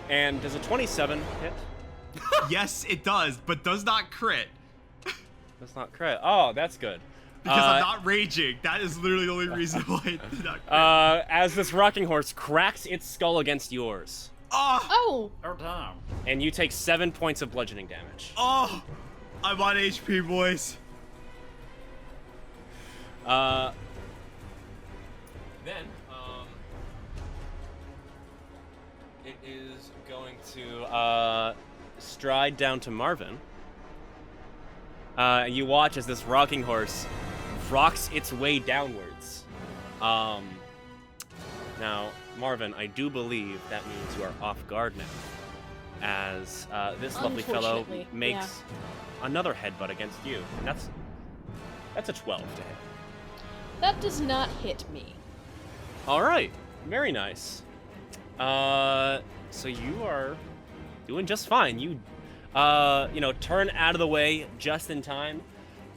And does a 27 hit? yes, it does, but does not crit. That's not crit. Oh, that's good. Because I'm not raging. That is literally the only reason why it did not crit. As this rocking horse cracks its skull against yours, Oh. Or down. and you take 7 points of bludgeoning damage. Oh, I'm on HP, boys. Then, it is going to stride down to Marvin. You watch as this rocking horse rocks its way downwards. Now, Marvin, I do believe that means you are off guard now, as this lovely fellow Unfortunately, makes another headbutt against you, and that's a 12 to hit. That does not hit me. All right, very nice. So you are doing just fine. You, turn out of the way just in time.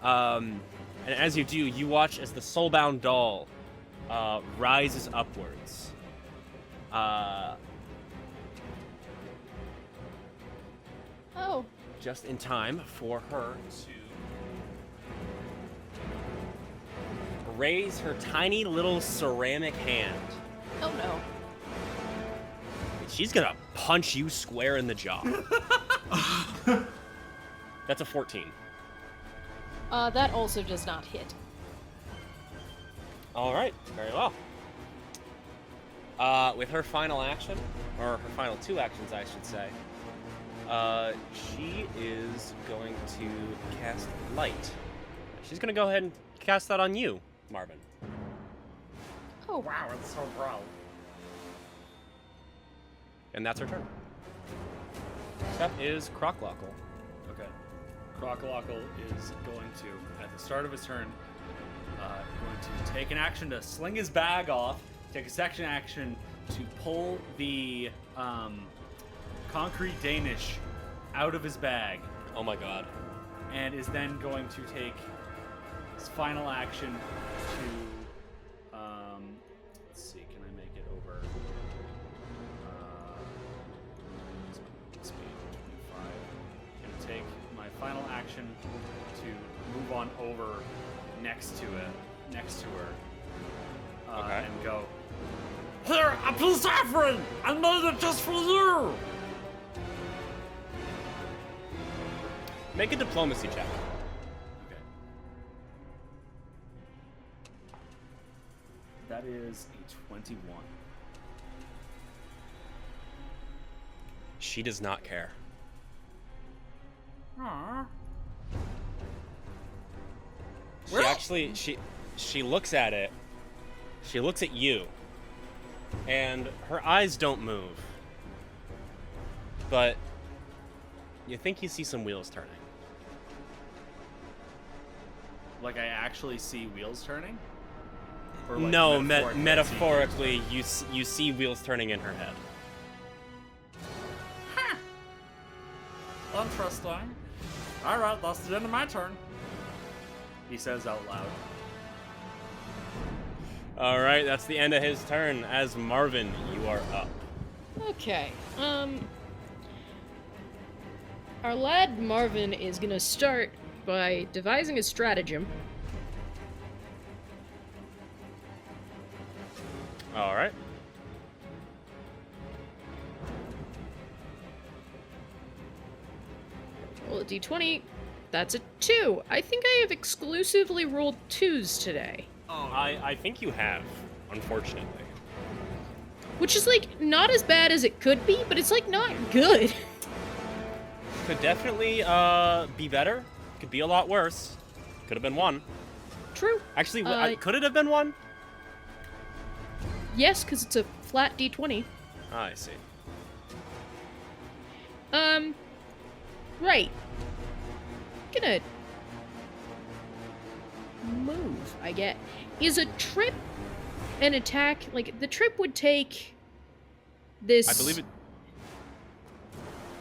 And as you do, you watch as the soulbound doll rises upwards. Oh. Just in time for her to raise her tiny little ceramic hand. Oh no. She's gonna punch you square in the jaw. That's a 14. That also does not hit. All right, very well. With her final action, or her final 2 actions, I should say, she is going to cast Light. She's gonna go ahead and cast that on you, Marvin. Oh. Wow, it's so proud. And that's her turn. Next up is Croclockle. Okay. Crocolockle is going to, at the start of his turn, going to take an action to sling his bag off, take a section action to pull the concrete Danish out of his bag, Oh my god. and is then going to take his final action to, let's see, can I make it over? Speed 25. Gonna take my final action to move on over next to her, Okay. and go. Here, a peace offering! I made it just for you! Make a diplomacy check. Okay. That is a 21. She does not care. Aww. She actually she looks at it. She looks at you. And her eyes don't move. But you think you see some wheels turning. Like I actually see wheels turning? Or like No, metaphorically, metaphorically, you see wheels turning in her head. Interesting. Alright, that's the end of my turn. He says out loud. All right, that's the end of his turn. As Marvin, you are up. Okay. Our lad Marvin is gonna start by devising a stratagem. All right. Roll a d20. That's a 2. I think I have exclusively rolled 2s today. Oh, I think you have, unfortunately. Which is, like, not as bad as it could be, but it's, like, not good. Could definitely be better. Could be a lot worse. Could have been 1. True. Actually, could it have been 1? Yes, because it's a flat d20. Ah, I see. Right. Gonna move, I get. Is a trip an attack? Like, the trip would take this...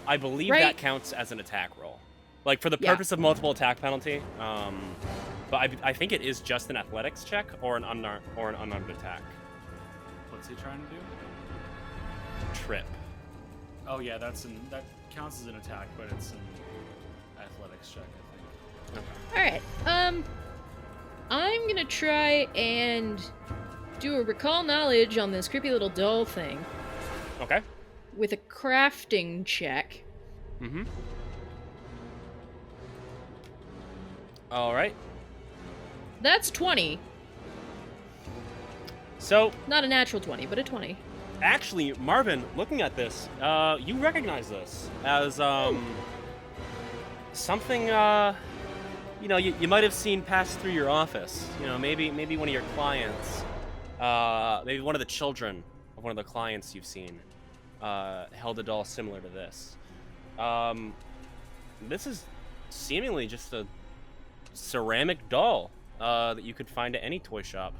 I believe Right? that counts as an attack roll. Like, for the Yeah. purpose of multiple attack penalty. But I think it is just an athletics check or an unarmed attack. What's he trying to do? Trip. Oh yeah, that counts as an attack, but it's an athletics check, I think. Okay. Alright, I'm gonna try and do a recall knowledge on this creepy little doll thing Okay. with a crafting check. Mm-hmm. All right. That's 20. So, Not a natural 20, but a 20. actually, Marvin, looking at this, you recognize this as something you might have seen pass through your office. You know, maybe one of your clients, maybe one of the children of one of the clients you've seen, held a doll similar to this. This is seemingly just a ceramic doll that you could find at any toy shop.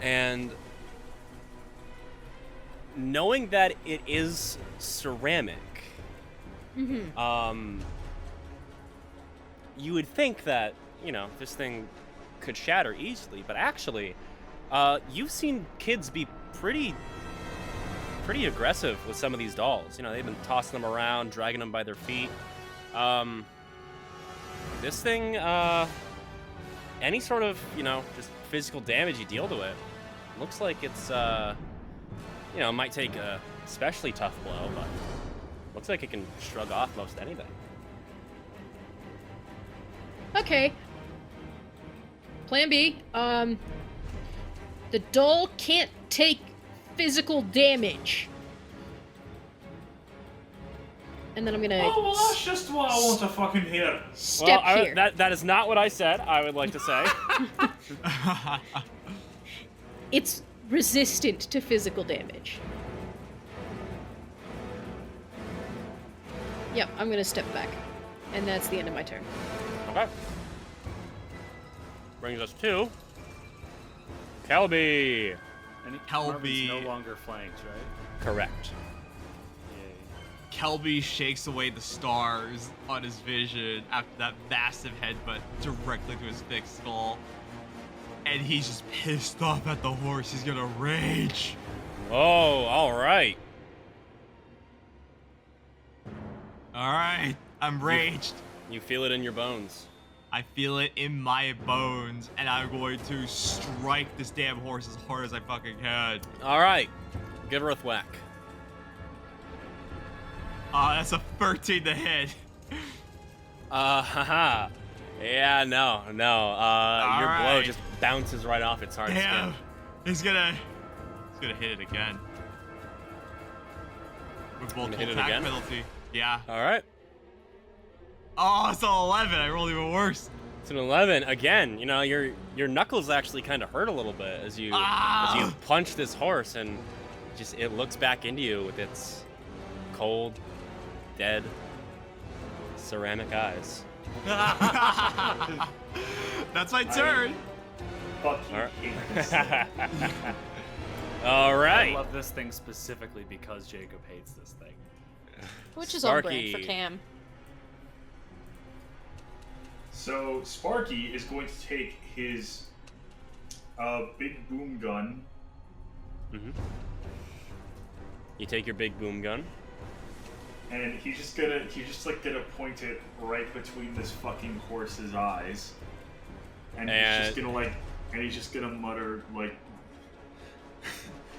And knowing that it is ceramic, Mm-hmm. you would think that, this thing could shatter easily, but actually, you've seen kids be pretty aggressive with some of these dolls. They've been tossing them around, dragging them by their feet. This thing, any sort of, just physical damage you deal to it, looks like it's, might take a especially tough blow, but looks like it can shrug off most anything. Okay. Plan B. The doll can't take physical damage. And then I'm gonna Oh, well, that's just what I want to fucking hear. step here. That is not what I said, I would like to say. It's resistant to physical damage. Yep, I'm gonna step back. And that's the end of my turn. Okay. Brings us to Kelby. And Kelby. Marvin's no longer flanked, right? Correct. Yay. Kelby shakes away the stars on his vision after that massive headbutt directly to his thick skull. And he's just pissed off at the horse. He's gonna rage. Oh, all right. All right, I'm raged. You feel it in your bones. I feel it in my bones, and I'm going to strike this damn horse as hard as I fucking can. All right, give her a thwack. That's a 13 to hit. Haha. Yeah, no. Your blow right. just bounces right off its hard Damn. skin. He's gonna hit it again. With multiple hit it attack again? penalty. Yeah. All right, Oh, it's an 11. I rolled even worse. it's an 11 again. You know, your knuckles actually kind of hurt a little bit as you punch this horse, and just it looks back into you with its cold, dead, ceramic eyes. That's my turn. Fuck you. All right. Hate this thing. All I right. love this thing specifically because Jacob hates this thing. Which is on brand for Sparky. Cam. So Sparky is going to take his big boom gun. Mm-hmm. You take your big boom gun. And he's just gonna point it right between this fucking horse's eyes. And he's just gonna mutter like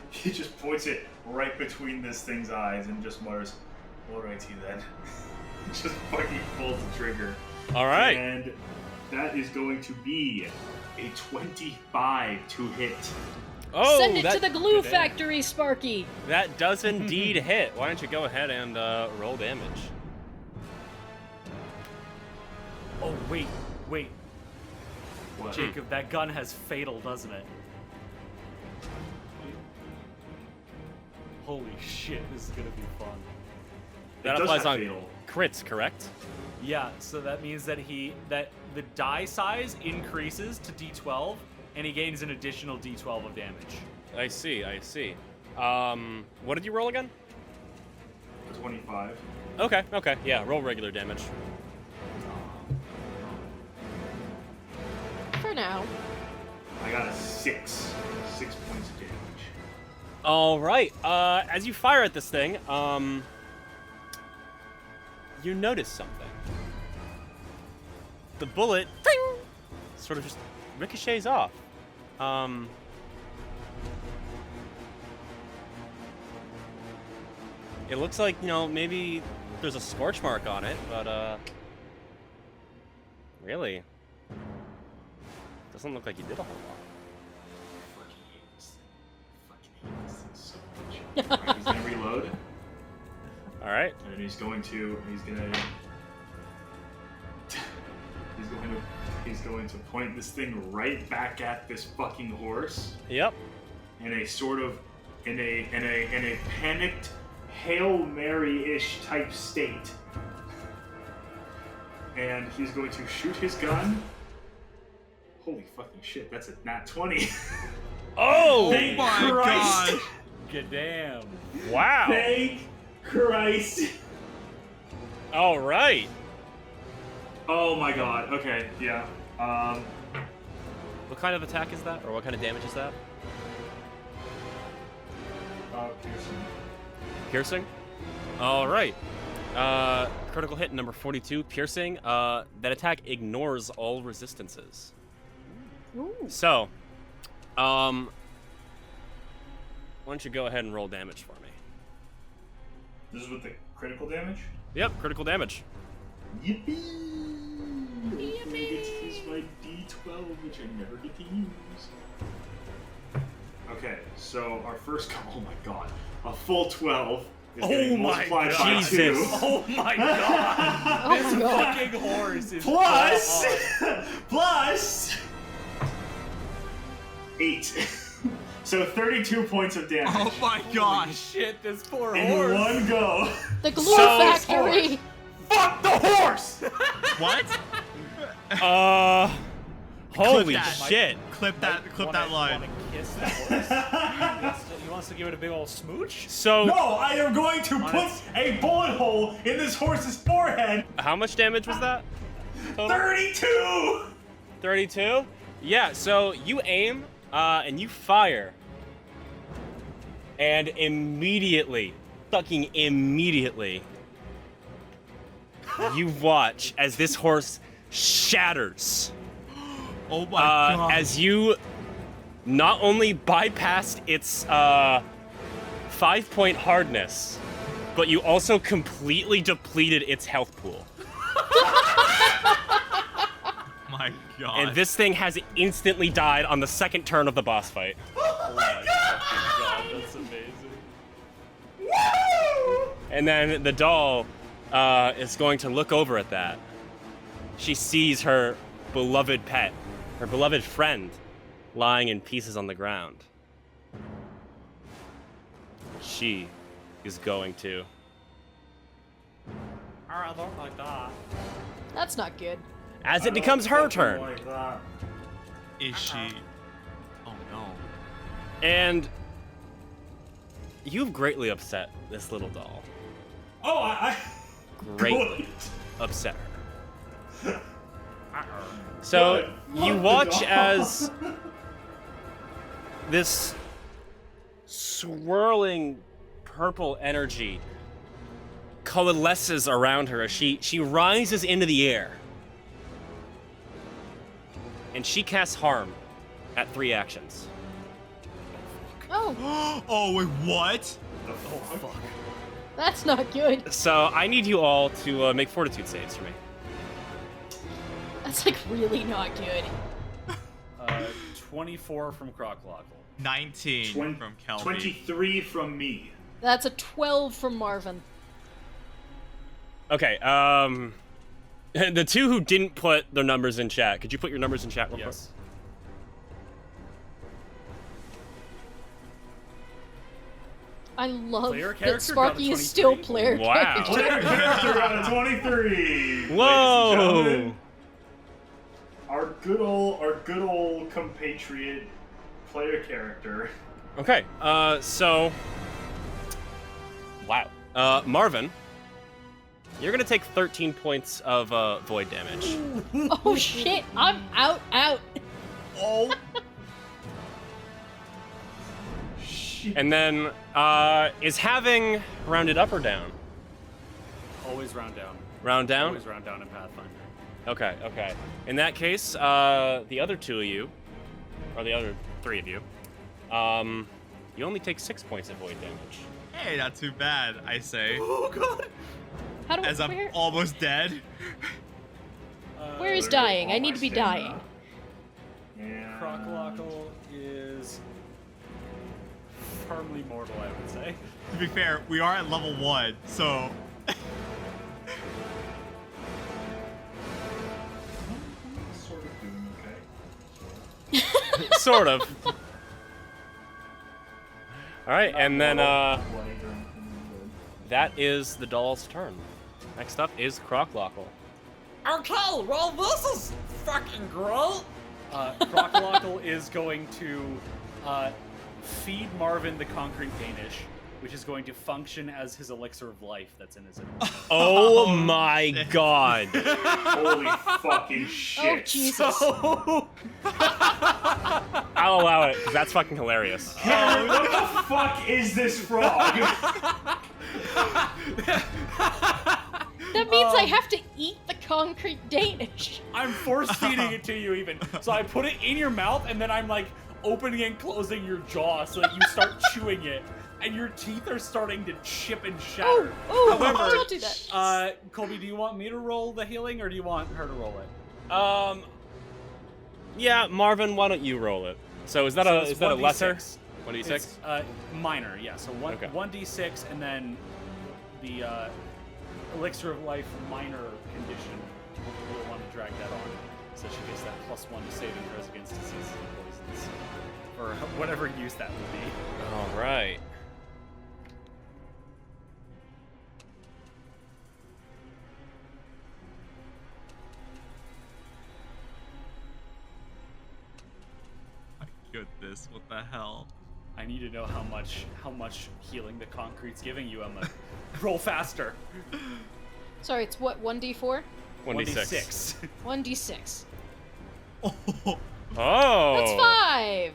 he just points it right between this thing's eyes and just mutters, "Alrighty then." Just fucking pulls the trigger. All right. And that is going to be a 25 to hit. Oh, Send it that, to the glue good aim. factory, Sparky. that does indeed hit. Why don't you go ahead and roll damage? Oh, wait. What? Jacob, that gun has fatal, doesn't it? Holy shit, this is gonna be fun. That It does applies have on fatal. crits, correct? Yeah, so that means that the die size increases to D12, and he gains an additional D12 of damage. I see. What did you roll again? 25. Okay. Yeah, roll regular damage. For now. I got a 6 points of damage. All right. As you fire at this thing, you notice something. The bullet, ting, sort of just ricochets off. It looks like, maybe there's a scorch mark on it, but really, doesn't look like you did a whole lot. Fucking hate this thing so much. Alright, he's gonna reload, All right. and he's going to point this thing right back at this fucking horse Yep. in a sort of in a panicked Hail Mary-ish type state. And he's going to shoot his gun. Holy fucking shit, that's a nat 20. Oh Thank my Christ. gosh. Good damn. Wow. Thank Christ. All right. Oh my god, okay, yeah. What kind of attack is that, or what kind of damage is that? Pearson. Piercing. All right. Critical hit number 42, piercing. That attack ignores all resistances. Ooh. So, why don't you go ahead and roll damage for me? This is with the critical damage? Yep, critical damage. Yippee! Hopefully I get to use my D12, which I never get to use. Okay, so our first oh my god, a full 12 is getting multiplied by Jesus. 2. Oh my god! Oh my god. Fucking horse is plus 8. So 32 points of damage. Oh my Holy gosh. shit, this poor in horse. one go. The glue So- factory. Fuck the horse! What? Holy that. shit. Clip that line. Wanna kiss that horse? He wants to give it a big old smooch? So, No, I am going to put a bullet hole in this horse's forehead. how much damage was that? Total? 32! 32? Yeah, so you aim, and you fire. And immediately, fucking immediately, you watch as this horse shatters. Oh my god. As you not only bypassed its 5-point hardness, but you also completely depleted its health pool. My god. And this thing has instantly died on the second turn of the boss fight. Oh my fucking god, that's amazing. And then the doll is going to look over at that. She sees her beloved pet, her beloved friend, lying in pieces on the ground. She is going to... I don't like that. That's not good. As it becomes her Something turn. Like that. Is she? Oh no. And you've greatly upset this little doll. Oh, I Greatly Good. upset her. So Good. you Fuck the watch doll. as this swirling purple energy coalesces around her as she rises into the air. And she casts harm at 3 actions. Oh, Oh wait, what? The fuck? that's not good. So I need you all to make fortitude saves for me. That's like really not good. 24 from Croclockle. 19 from Kelby. 23 from me. That's a 12 from Marvin. Okay, the 2 who didn't put their numbers in chat, could you put your numbers in chat real quick? Yes. I love Player that character Sparky got a is still 23. player Wow. character. Player character got a 23. Whoa! Ladies and gentlemen, our good old compatriot player character. Okay, so... Wow. Marvin, you're gonna take 13 points of void damage. Oh shit, I'm out. Oh. Shit. And then, is having rounded up or down? Always round down. Round down? Always round down in Pathfinder. Okay, okay. In that case, the other 2 of you, or the other 3 of you, you only take 6 points of void damage. Hey, not too bad, I say. Oh god! How do As I'm where, almost dead. where is Literally dying? all I need my to be stamina. dying. And Croclockle is firmly mortal, I would say. To be fair, we are at level 1, so Sort of doing okay. Sort of. Alright, and then, Light or anything good. that is the doll's turn. Next up is Croclockle. Okay, well, this is fucking great. Crocolockle is going to feed Marvin the concrete Danish, which is going to function as his elixir of life that's in his inventory. Oh my god. Holy fucking Oh shit. Jesus! I'll allow it, 'cause that's fucking hilarious. Cameron, what the fuck is this frog? That means I have to eat the concrete Danish. I'm force feeding it to you even. So I put it in your mouth and then I'm like opening and closing your jaw so that you start chewing it. And your teeth are starting to chip and shatter. Oh, However, don't do that. Colby, do you want me to roll the healing or do you want her to roll it? Yeah, Marvin, why don't you roll it? So is that So a it's is that a 1d6. lesser? 1d6? It's, minor, yeah. So Okay. 1d6 and then the elixir of life minor condition. We'll want to drag that on. So she gets that +1 to saving throws against diseases and poisons. For whatever use that would be. All right. my goodness, what the hell? I need to know how much healing the concrete's giving you, Emma. Roll faster. Sorry, it's what, 1d4? 1d6. 1d6. Oh, Oh. That's 5!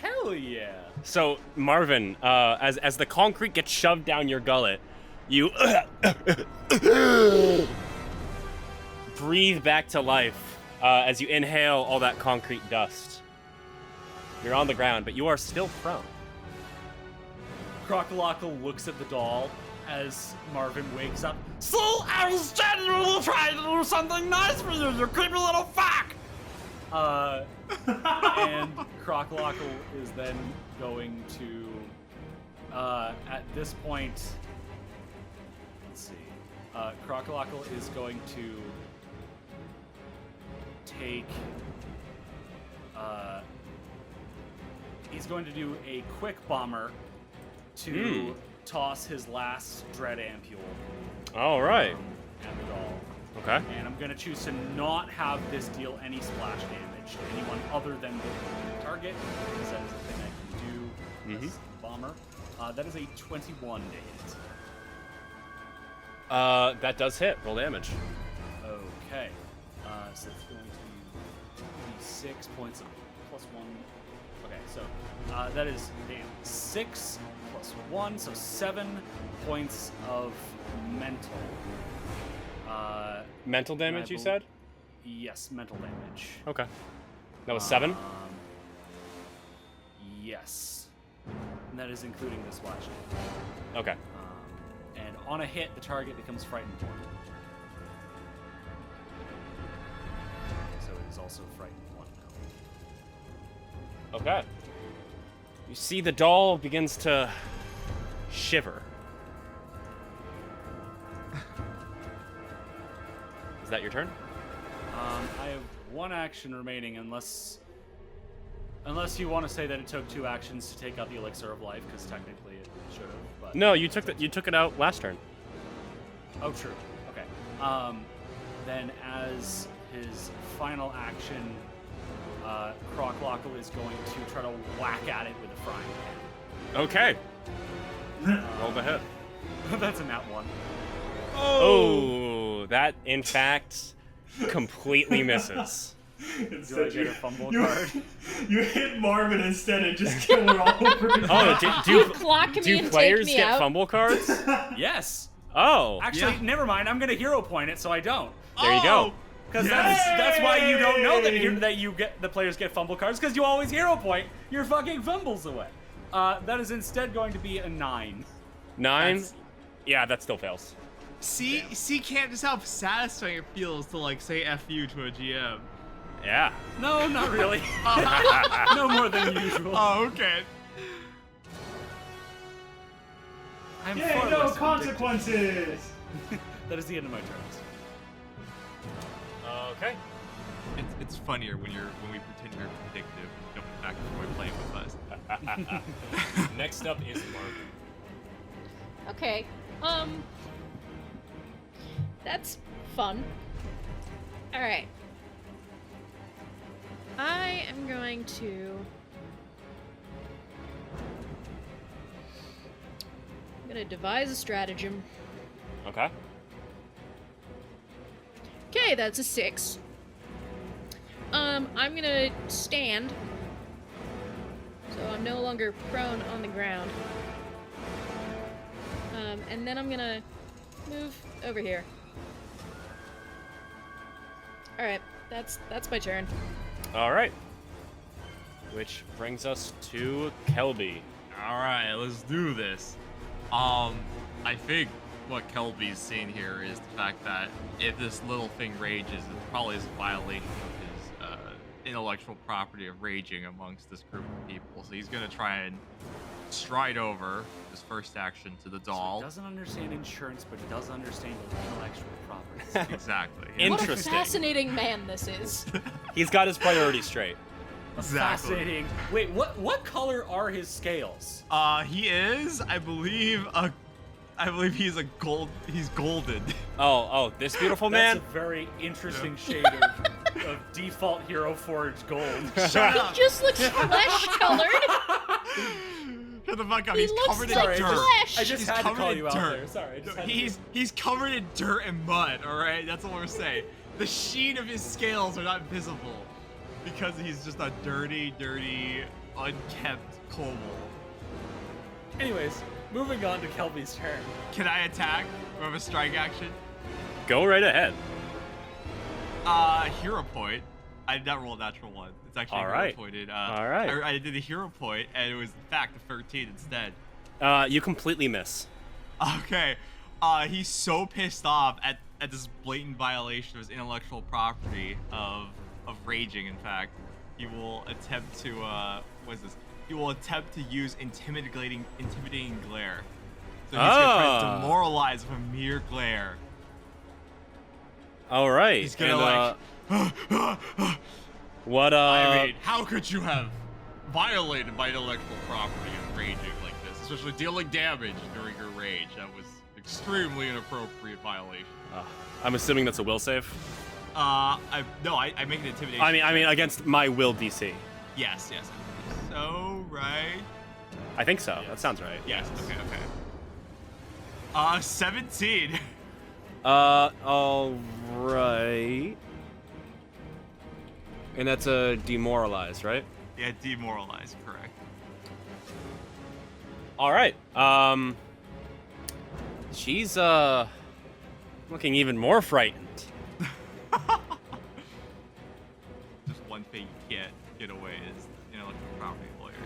Hell yeah. So Marvin, as the concrete gets shoved down your gullet, you breathe back to life as you inhale all that concrete dust. You're on the ground, but you are still prone. Crocolockle looks at the doll as Marvin wakes up. So I was genuinely trying to do something nice for you, you creepy little fuck! And Crocolockle is then going to, at this point, let's see. Crocolockle is going to take, he's going to do a quick bomber to toss his last dread ampule. All right. At the doll. Okay. And I'm going to choose to not have this deal any splash damage to anyone other than the target, because that is the thing I can do as bomber. That is a 21 to hit. That does hit. Roll damage. Okay. So it's going to be 6 points of plus 1. Okay, so that is 6 plus 1, so 7 points of mental. Mental damage, you said? Yes, mental damage. Okay. That was 7? Yes. And that is including the splash damage. Okay. And on a hit, the target becomes frightened 1. So it is also frightened 1 now. Okay. You see the doll begins to shiver. Is that your turn? I have 1 action remaining, unless you want to say that it took 2 actions to take out the elixir of life, because technically it should have. But No, you took it out last turn. oh, true. Okay. Then as his final action, Crocolockle is going to try to whack at it with a frying pan. Okay. Roll the hit. That's a nat 1. Oh, that in fact completely misses. Do I get a fumble card? You hit Marvin instead and just kill her all over again. Oh, You clock me do and players take me get out. fumble cards? Yes. Oh, Actually, Yeah. never mind. I'm gonna hero point it, so I don't. there you go. Because Yes! that's why you don't know that Yay! that you get the players get fumble cards, because you always hero point your fucking fumbles away. That is instead going to be a 9. 9? That's- Yeah, that still fails. See, can't just how satisfying it feels to like say "f you" to a GM. Yeah. No, not really. No more than usual. Oh, okay. I'm Yay, far no less consequences! vindictive. That is the end of my turns. Okay. It's funnier when we pretend you're predictive and don't in fact enjoy playing with us. Next up is Marvin. Okay. That's fun. Alright. I am going to... I'm gonna devise a stratagem. Okay. Okay, that's a 6. I'm gonna stand. So I'm no longer prone on the ground. And then I'm gonna move over here. Alright, that's my turn. All right. Which brings us to Kelby. All right, let's do this. I think what Kelby's seeing here is the fact that if this little thing rages, it probably is a violation of his intellectual property of raging amongst this group of people. So he's gonna try and stride over his first action to the So doll. he doesn't understand insurance, but he does understand intellectual property. Exactly. Interesting. What a fascinating man this is. He's got his priorities straight. Exactly. Fascinating. Wait, what color are his scales? He is, I believe he's a gold. He's golden. Oh, this beautiful That's man. a very interesting shade of default Hero Forge gold. Shut He up. just looks flesh colored. Shut the fuck up. He He's looks covered like in dirt. flesh. I just He's had to covered call in you out dirt. there. Sorry. I just had to He's covered in dirt and mud. All right, that's all we're saying. The sheen of his scales are not visible because he's just a dirty, unkept kobold. Anyways, moving on to Kelby's turn. Can I attack or have a strike action? Go right ahead. Hero point. I did not roll a natural one. It's actually All hero right. pointed. All right. I did a hero point, and it was in fact a 13 instead. You completely miss. Okay. He's so pissed off at this blatant violation of his intellectual property of raging. In fact, he will attempt to what is this? He will attempt to use intimidating glare. So he's gonna try to demoralize with a mere glare. All right. He's gonna what I mean, how could you have violated my intellectual property and raging like this, especially dealing damage during your rage? That was extremely inappropriate violation. I'm assuming that's a will save. I make an intimidation. I mean against my will DC. Yes. So right. I think so. That sounds right. Yes. Okay. 17. All right. And that's a demoralize, right? Yeah, demoralized. Correct. All right. She's looking even more frightened. Just one thing you can't get away is intellectual property lawyers.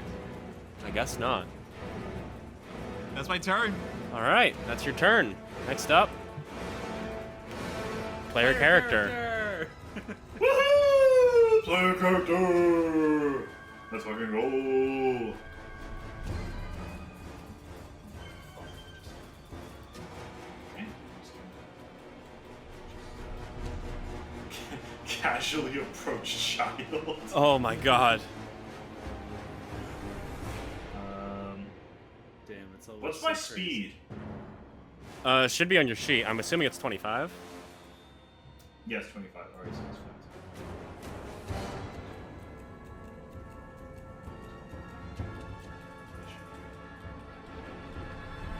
I guess not. That's my turn. All right, that's your turn. Next up, player character. Woohoo! Player character! Let's fucking go! Casually approach child. Oh my god. Damn, it's always What's so my crazy. speed? Should be on your sheet. I'm assuming it's 25. Yes, 25. Alright, so it's fine.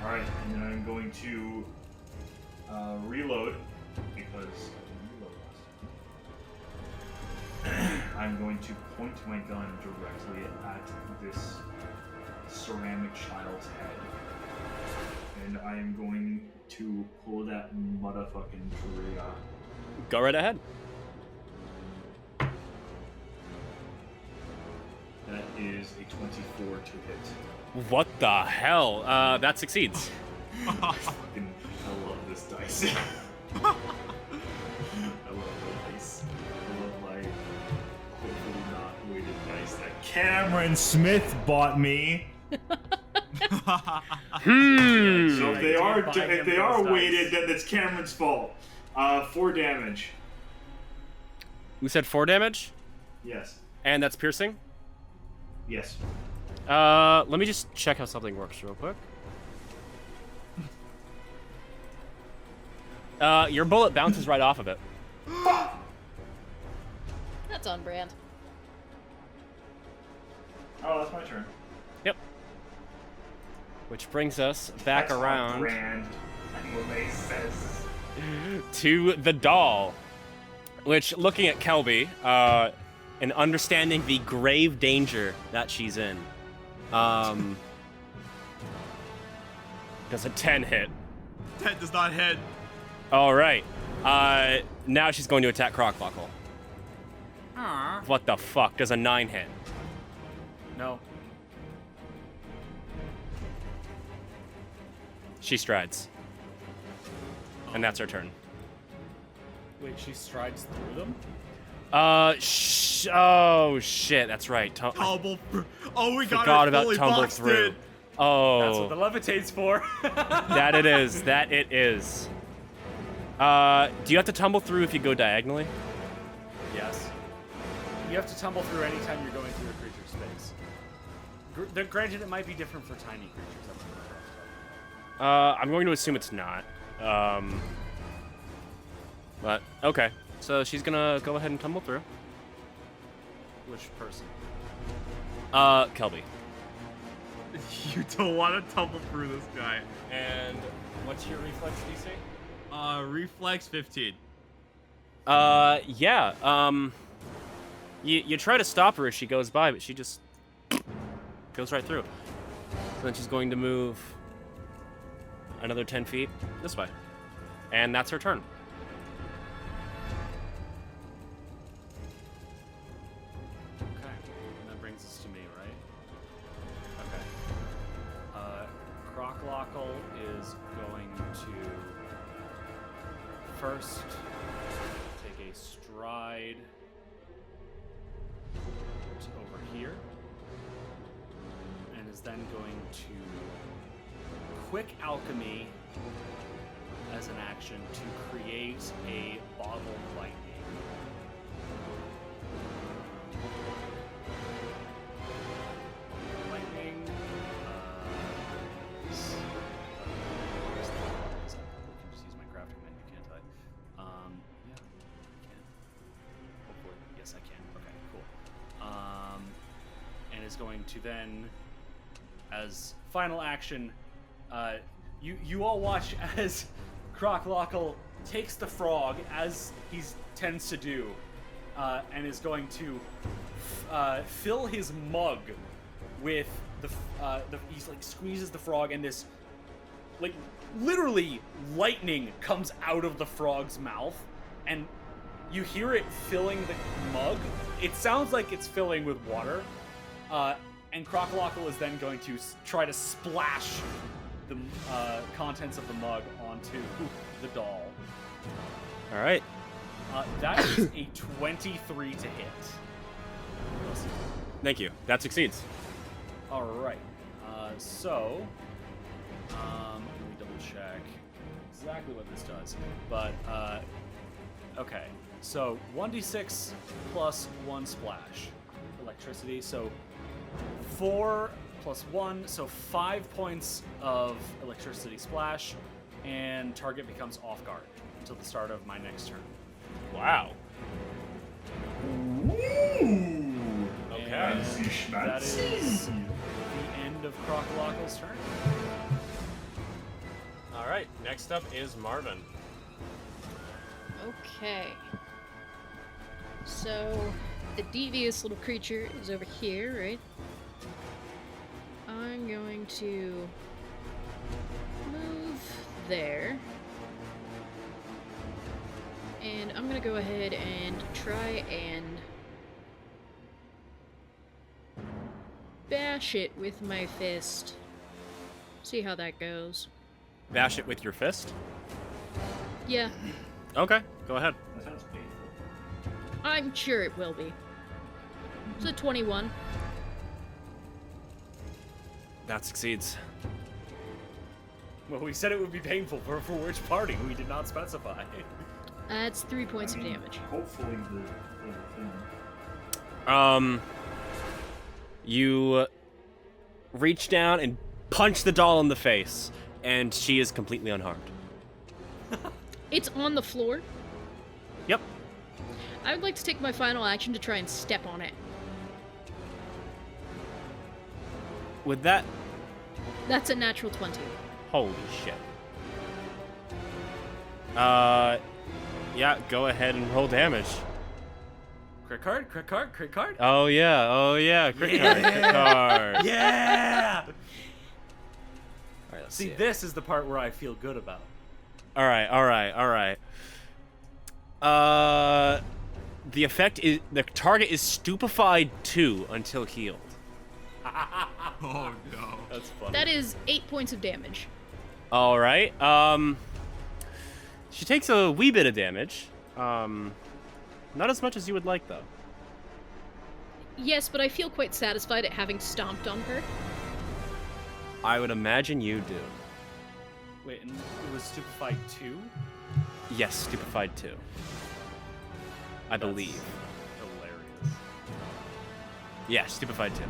Alright, and then I'm going to reload because I didn't reload last time. I'm going to point my gun directly at this ceramic child's head. And I am going to pull that motherfucking trigger. Go right ahead. That is a 24 to hit. What the hell? That succeeds. I love this dice. I love the dice. I love my hopefully not weighted dice that Cameron Smith bought me. So if they are weighted, then it's Cameron's fault. 4 damage. We said 4 damage, Yes. and that's piercing. Yes. Let me just check how something works real quick. Your bullet bounces right off of it. That's on brand. Oh, that's my turn. Yep. Which brings us back That's around on brand. Anime says. to the doll. Which, looking at Kelby, and understanding the grave danger that she's in, does a 10 hit. 10 does not hit. All right. Now she's going to attack Crocbuckle. What the fuck? Does a 9 hit? No. She strides. And that's her turn. Wait, she strides through them? Oh shit, that's right. Tumble. Oh, we got Forgot it about fully tumble boxed through. in. That's what Oh, the levitate's for. that it is. That it is. Do you have to tumble through if you go diagonally? Yes. You have to tumble through anytime you're going through a creature's space. Granted, it might be different for tiny creatures. I'm not sure. I'm going to assume it's not. But okay. So she's gonna go ahead and tumble through. Which person? Kelby. You don't want to tumble through this guy. And what's your reflex DC? Reflex 15. Yeah. You try to stop her as she goes by, but she just goes right through. So then she's going to move another 10 feet this way. And that's her turn. first take a stride to over here, and is then going to quick alchemy as an action to create a bottle of lightning. Lightning. We can just use my crafting menu, can't I? Yeah, I can. Hopefully, yes, I can. Okay, cool. And is going to then, as final action, you all watch as Croclockle takes the frog, as he tends to do, and is going to fill his mug with he's like squeezes the frog, and this like literally lightning comes out of the frog's mouth, and you hear it filling the mug. It sounds like it's filling with water, and Croclockle is then going to try to splash the contents of the mug onto the doll. All right. That is a 23 to hit. Thank you. That succeeds. All right. So, let me double check exactly what this does. But okay. So 1d6 plus 1 splash, electricity. So 4 plus 1, so 5 points of electricity splash, and target becomes off guard until the start of my next turn. Wow. Ooh. Okay. Fancy That schmancy. is the end of Croclockle's turn. All right. Next up is Marvin. Okay. So, the devious little creature is over here, right? I'm going to move there. And I'm gonna go ahead and try and bash it with my fist. See how that goes. Bash it with your fist. Yeah, Okay. Go ahead. That sounds painful. I'm sure it will be. It's a 21. That succeeds. Well, we said it would be painful for which party? We did not specify. That's 3 points I of mean, damage. Hopefully the thing. You reach down and punch the doll in the face, and she is completely unharmed. It's on the floor. Yep. I would like to take my final action to try and step on it. With that, That's a natural 20. holy shit. Yeah, go ahead and roll damage. Crit card, crit card, crit card. Oh yeah, crit card, crit card. Yeah! All right, let's See, see. this is the part where I feel good about. All right. The effect is the target is stupefied 2 until healed. Oh no. That's funny. That is 8 points of damage. All right. She takes a wee bit of damage. Not as much as you would like, though. Yes, but I feel quite satisfied at having stomped on her. I would imagine you do. Wait, and it was stupefied 2? Yes, stupefied 2. I believe. Hilarious. Yeah, stupefied 2.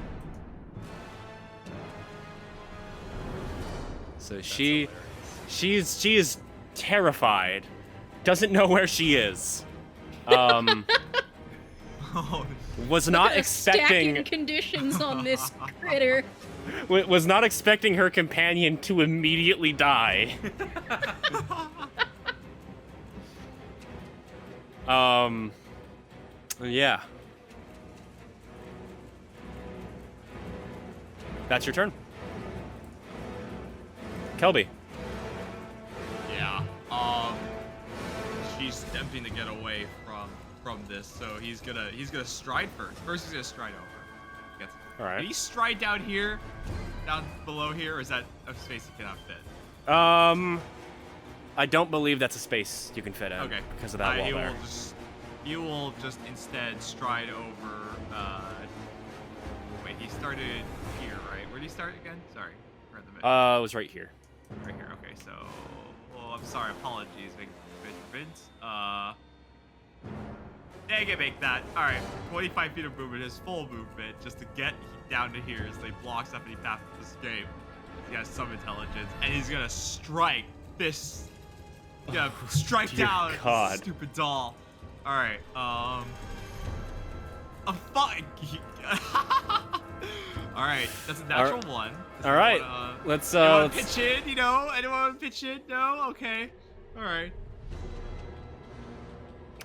So she is terrified. Doesn't know where she is. Oh, Was not Stacking expecting conditions on this critter. was not expecting her companion to immediately die. Yeah. That's your turn. Kelby. yeah. She's attempting to get away from this, so he's gonna stride first. First, he's gonna stride over. Gets, All right. Can he stride down here, down below here, or is that a space he cannot fit? I don't believe that's a space you can fit in. Okay. Because of that wall there. He will just instead stride over. Wait, he started here, right? Where did he start again? Sorry. It was right here. Right here. Okay, so. Well, I'm sorry. Apologies, Vince. Yeah, I can make that. All right, 25 feet of movement, his full movement, just to get down to here, so he blocks up any path to escape. He has some intelligence, and he's gonna strike this. Yeah, strike dear down God. this stupid doll. All right, a fuck. All right, that's a natural one. All right, let's pitch in. You know, anyone want to pitch in? No. Okay. All right.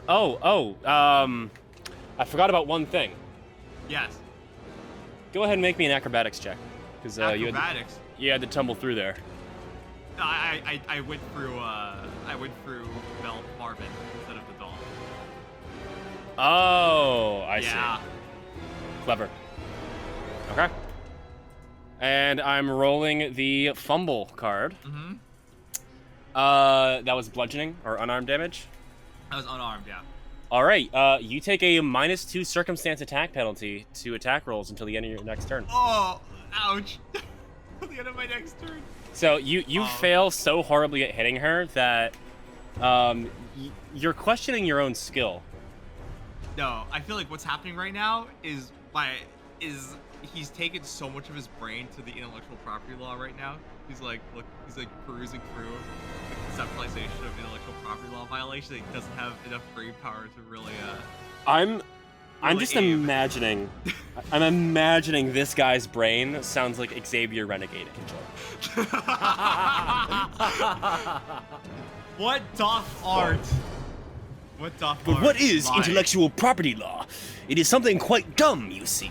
I forgot about one thing. Yes. Go ahead and make me an acrobatics check, because Acrobatics. you had to tumble through there. No, I went through Mel Marvin instead of the doll. Oh, I Yeah. see. Clever. Okay. And I'm rolling the fumble card. Mm-hmm. That was bludgeoning or unarmed damage. I was unarmed, yeah. All right. You take a -2 circumstance attack penalty to attack rolls until the end of your next turn. Oh, ouch. At the end of my next turn. So you fail so horribly at hitting her that you're questioning your own skill. No, I feel like what's happening right now is he's taken so much of his brain to the intellectual property law right now. He's like perusing through the conceptualization of intellectual property law violation. He doesn't have enough brain power to really I'm really just aim. imagining. I'm imagining this guy's brain sounds like Xavier Renegade Control. What doth art? What doth But art what is lie? intellectual property law? It is something quite dumb, you see.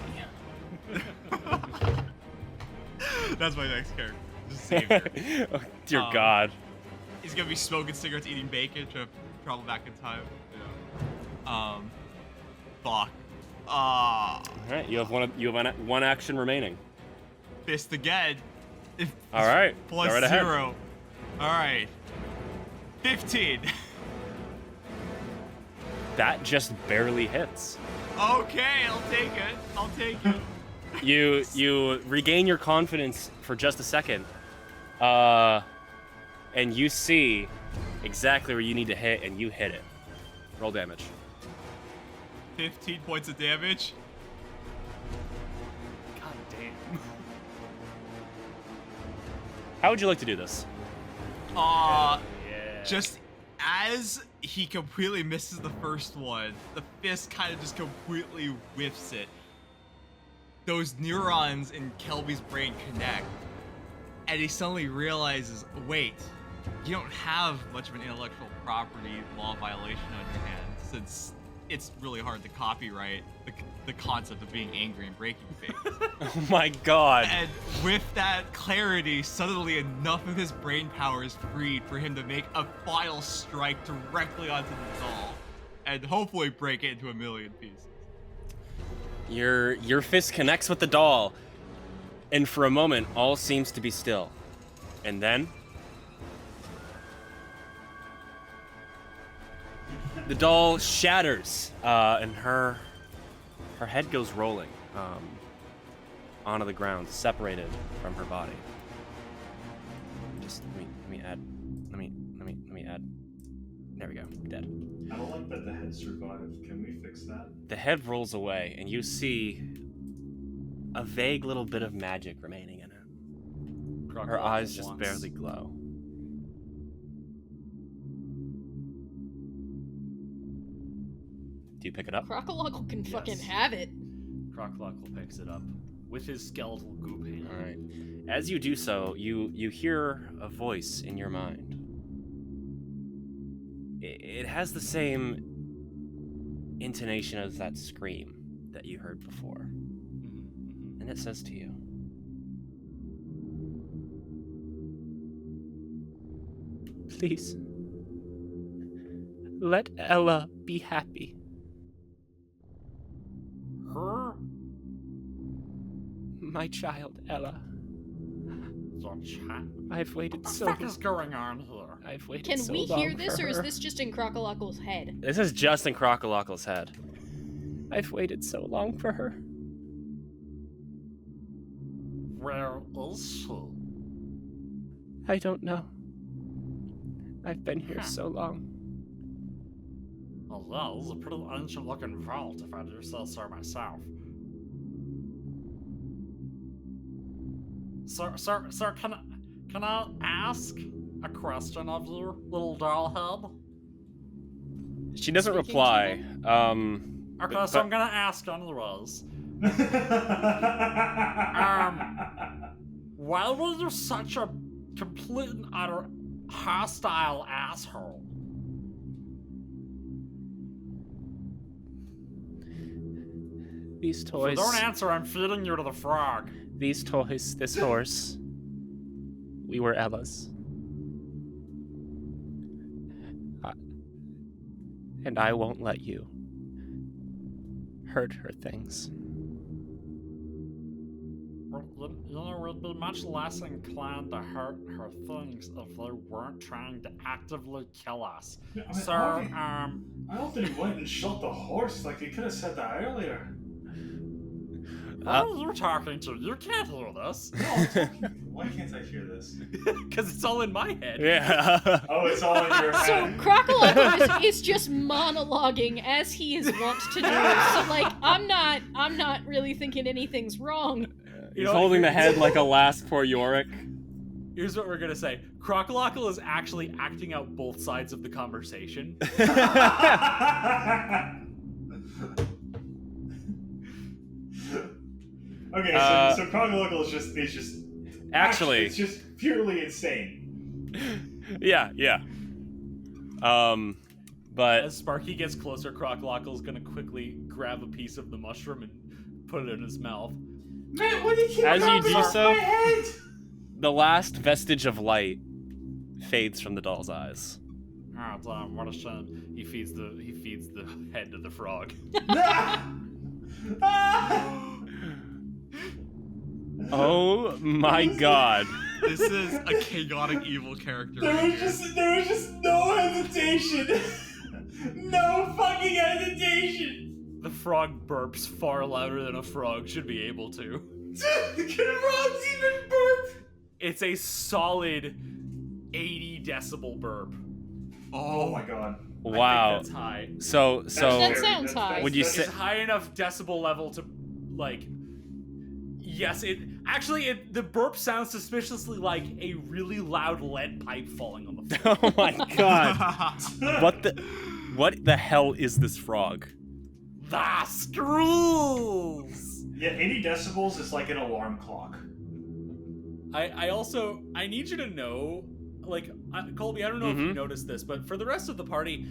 That's my next character. Just Xavier. Oh, dear Um, God. He's gonna be smoking cigarettes, eating bacon, to travel back in time. Yeah. Fuck. All right, you have one action remaining. Fist again. All right, Plus go right ahead. 0. All right. 15. That just barely hits. Okay, I'll take it. I'll take it. You regain your confidence for just a second, and you see exactly where you need to hit, and you hit it. Roll damage. 15 points of damage. God damn. How would you like to do this? Yeah. Just as he completely misses the first one, the fist kind of just completely whiffs it. Those neurons in Kelby's brain connect, and he suddenly realizes, wait, you don't have much of an intellectual property law violation on your hands, since it's really hard to copyright the concept of being angry and breaking things. Oh my God. And with that clarity, suddenly enough of his brain power is freed for him to make a final strike directly onto the doll, and hopefully break it into a million pieces. Your fist connects with the doll, and for a moment, all seems to be still. And then the doll shatters, and her head goes rolling onto the ground, separated from her body. Just let me add. There we go. Dead. I don't like that the head survived. Can we fix that? The head rolls away, and you see a vague little bit of magic remaining in it. Her eyes just barely glow. Do you pick it up? Crocolockle can fucking Yes. have it. Croclockle picks it up with his skeletal goop hand. All right. As you do so, you hear a voice in your mind. It has the same intonation as that scream that you heard before. And it says to you, "Please, let Ella be happy." Her? My child, Ella. Your chat. I've waited What the so fuck is going on here? I've waited Can so we long hear this, for or is her. this just in Crocolockle's head? This is just in Crocolockle's head. I've waited so long for her. Where is she? I don't know. I've been here so long. Well, yeah, this is a pretty ancient looking vault, if I do say so myself. Sir, can I ask a question of you, little doll head? She doesn't Speaking to reply. Okay, so I'm gonna ask anyways. Why were you such a complete and utter hostile asshole? These If you toys. don't answer, I'm feeding you to the frog. These toys. This horse. We were Ella's. And I won't let you hurt her things. Well, you know, we'd be much less inclined to hurt her things if they weren't trying to actively kill us. Yeah, I mean, Sir, I don't think he went and shot the horse. Like, he could have said that earlier. who are you talking to? You can't hear this. No, I'm talking. Why can't I hear this? Because it's all in my head. Yeah. Oh, it's all in your So head. Crocolockle is just monologuing as he is wont to do. So like, I'm not really thinking anything's wrong. He's know, holding the here's- head like a last poor Yorick. Here's what we're gonna say. Crocolockle is actually acting out both sides of the conversation. Okay, so Crocolockle is just Actually, it's just purely insane. yeah. But As Sparky gets closer, Crocolockle's gonna quickly grab a piece of the mushroom and put it in his mouth. Man, what did you As you do so- my head? the last vestige of light fades from the doll's eyes. Oh damn, what a shame. He feeds the head to the frog. Oh my god. This is a chaotic evil character. There right was here. just no hesitation. No fucking hesitation. The frog burps far louder than a frog should be able to. Can frogs even burp? It's a solid 80 decibel burp. Oh my god. I Wow. think that's high. So That's That very- sounds high. Would you It's say- high enough decibel level to, like, yes, the burp sounds suspiciously like a really loud lead pipe falling on the floor. Oh my god. What the hell is this frog? The screws! Yeah, 80 decibels is like an alarm clock. I need you to know, like, Colby, I don't know if you Mhm. noticed this, but for the rest of the party,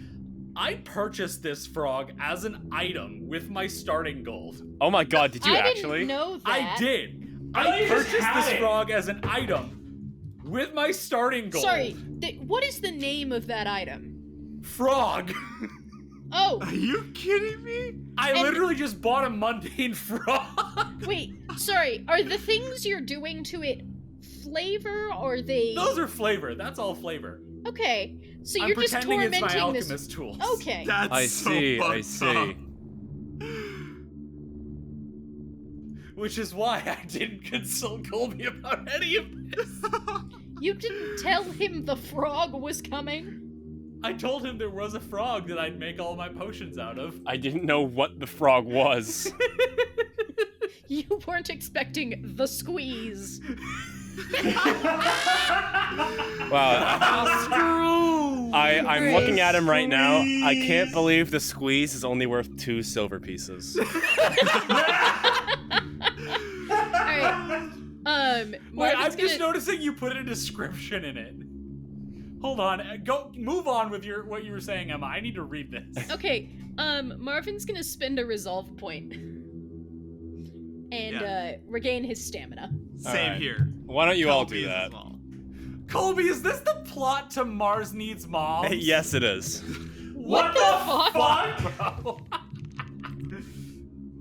I purchased this frog as an item with my starting gold. Oh my god, did you I actually? didn't know that. I did. I thought I you just purchased had this it. frog as an item with my starting gold. Sorry, what is the name of that item? Frog. Oh, Are you kidding me? I And- literally just bought a mundane frog. wait, sorry. Are the things you're doing to it flavor, or are they? Those are flavor. That's all flavor. Okay, so I'm you're just pretending it's my tormenting this. alchemist tools. Okay. That's I so see, I fucked see. up. Which is why I didn't consult Colby about any of this. You didn't tell him the frog was coming. I told him there was a frog that I'd make all my potions out of. I didn't know what the frog was. You weren't expecting the squeeze. Wow. Screw! I'm Great. looking at him right now. I can't believe the squeeze is only worth 2 silver pieces. Alright. Wait, I'm Marvin's just gonna... noticing you put a description in it. Hold on, go move on with what you were saying, Emma. I need to read this. Okay, Marvin's gonna spend a resolve point. And, Yeah. regain his stamina. Same Alright. here. Why don't you all Kelpie do is that? as well. Colby, is this the plot to Mars Needs Moms? Yes, it is. What the fuck? Bro?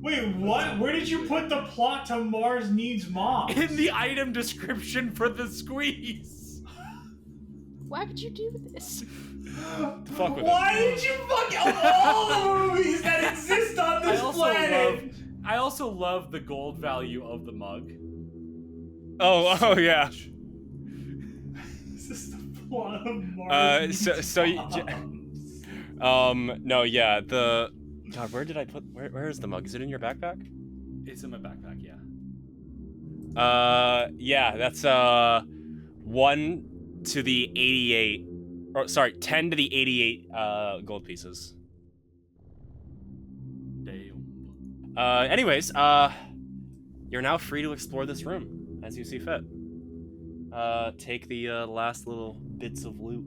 Wait, what? Where did you put the plot to Mars Needs Moms? In the item description for the squeeze. Why would you do this? Fuck with Why did you fuck all the movies that exist on this planet? I also love the gold value of the mug. Oh yeah. This is the plot of Mars No, yeah, the God, where did I put where is the mug? Is it in your backpack? It's in my backpack, yeah. Yeah, that's 1 to the 88, or sorry, 10 to the 88 gold pieces. Damn. Anyways, you're now free to explore this room as you see fit. Take the last little bits of loot.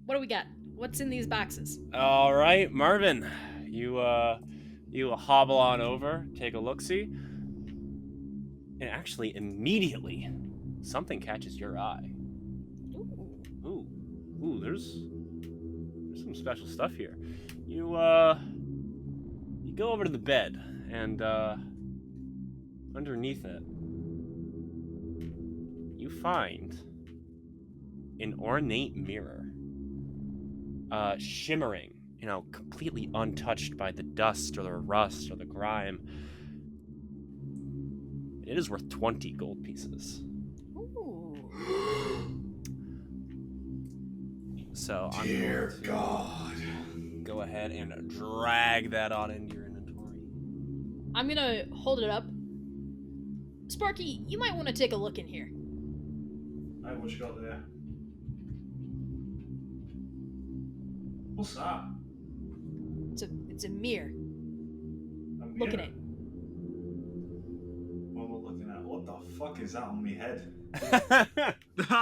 What do we got? What's in these boxes? All right, Marvin, you hobble on over, take a look-see, and actually immediately something catches your eye. Ooh, there's some special stuff here. You go over to the bed, and underneath it, you find an ornate mirror. Shimmering, completely untouched by the dust or the rust or the grime. It is worth 20 gold pieces. Ooh. So I'm Dear going to God. go ahead and drag that on into your inventory. I'm gonna hold it up. Sparky, you might want to take a look in here. Alright, what you got there? What's that? It's a mirror. Look Look at it. What am I looking at? What the fuck is that on my head? Oh.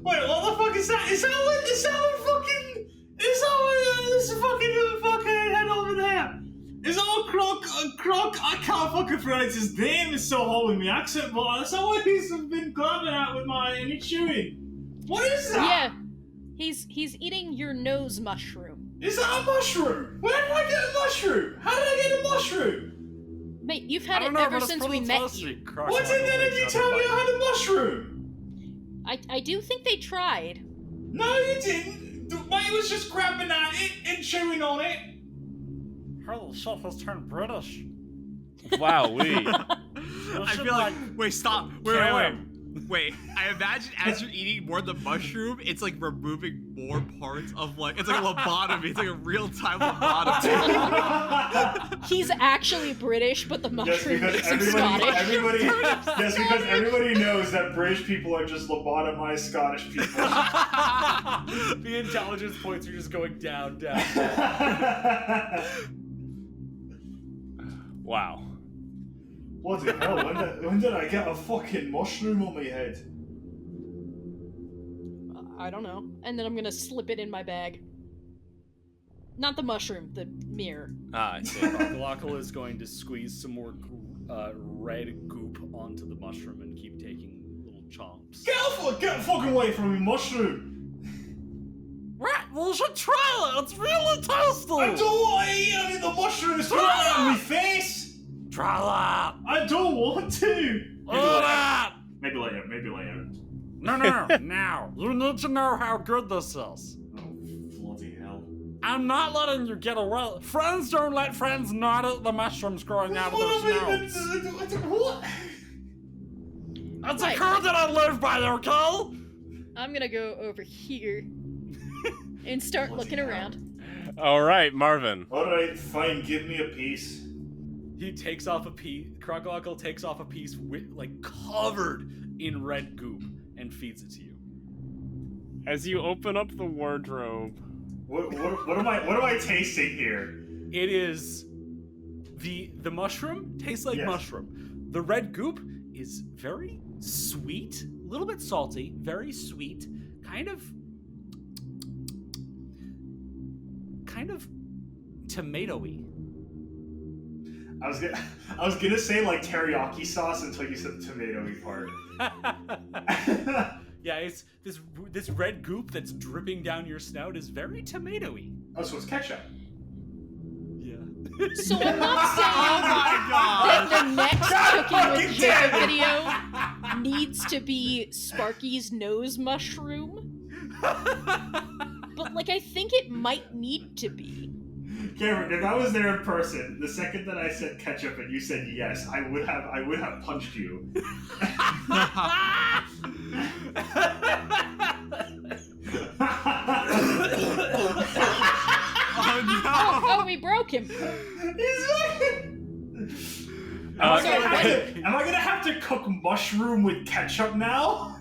Wait, what the fuck is that? Is that fucking head over there? Is that what Croc? I can't fucking pronounce his name. It's so hard with my accent, but that's how he's been grabbing at with my and he's chewing. What is that? Yeah, he's eating your nose mushroom. Is that a mushroom? Where did I get a mushroom? How did I get a mushroom? Mate, you've had it ever since we met you. What did you tell me I had a mushroom? I do think they tried. No, you didn't. The mate was just grabbing at it and chewing on it. Her little shelf has turned British. Wow, we. I feel like wait, stop. Wait. I imagine as you're eating more of the mushroom, it's like removing more parts of it's like a lobotomy. It's like a real-time lobotomy. He's actually British, but the mushroom makes him Scottish. Because everybody knows that British people are just lobotomized Scottish people. The intelligence points are just going down, down. Wow. What the hell? When did I get a fucking mushroom on my head? I don't know. And then I'm gonna slip it in my bag. Not the mushroom, the mirror. Ah, I see. Glockle is going to squeeze some more red goop onto the mushroom and keep taking little chomps. Get fucking away from me, mushroom! Right, well, you should try it. It's really tasty. I don't want to eat any of the mushrooms right on my face. Try that. I don't want to. Maybe later. No, now. You need to know how good this is. Oh, bloody hell. I'm not letting you get away. Friends don't let friends not eat the mushrooms growing out of their snouts. What? That's a code that I live by, okay? I'm gonna go over here and start looking around. All right, Marvin. Alright, fine, give me a piece. He takes off a piece. Crocodile takes off a piece covered in red goop and feeds it to you. As you open up the wardrobe, What am I tasting here? It is the mushroom tastes like mushroom. The red goop is very sweet, a little bit salty, very sweet, kind of tomatoey. I was gonna say like teriyaki sauce until you said the tomatoey part. Yeah, it's this red goop that's dripping down your snout is very tomatoey. Oh, so it's ketchup. Yeah. So I'm not saying Oh that the next God Cooking with fucking Jacob damn it. video needs to be Sparky's nose mushroom, but like I think it might need to be. Cameron, if I was there in person, the second that I said ketchup and you said yes, I would have punched you. Oh, we broke him. Am I Sorry, gonna have to cook mushroom with ketchup now?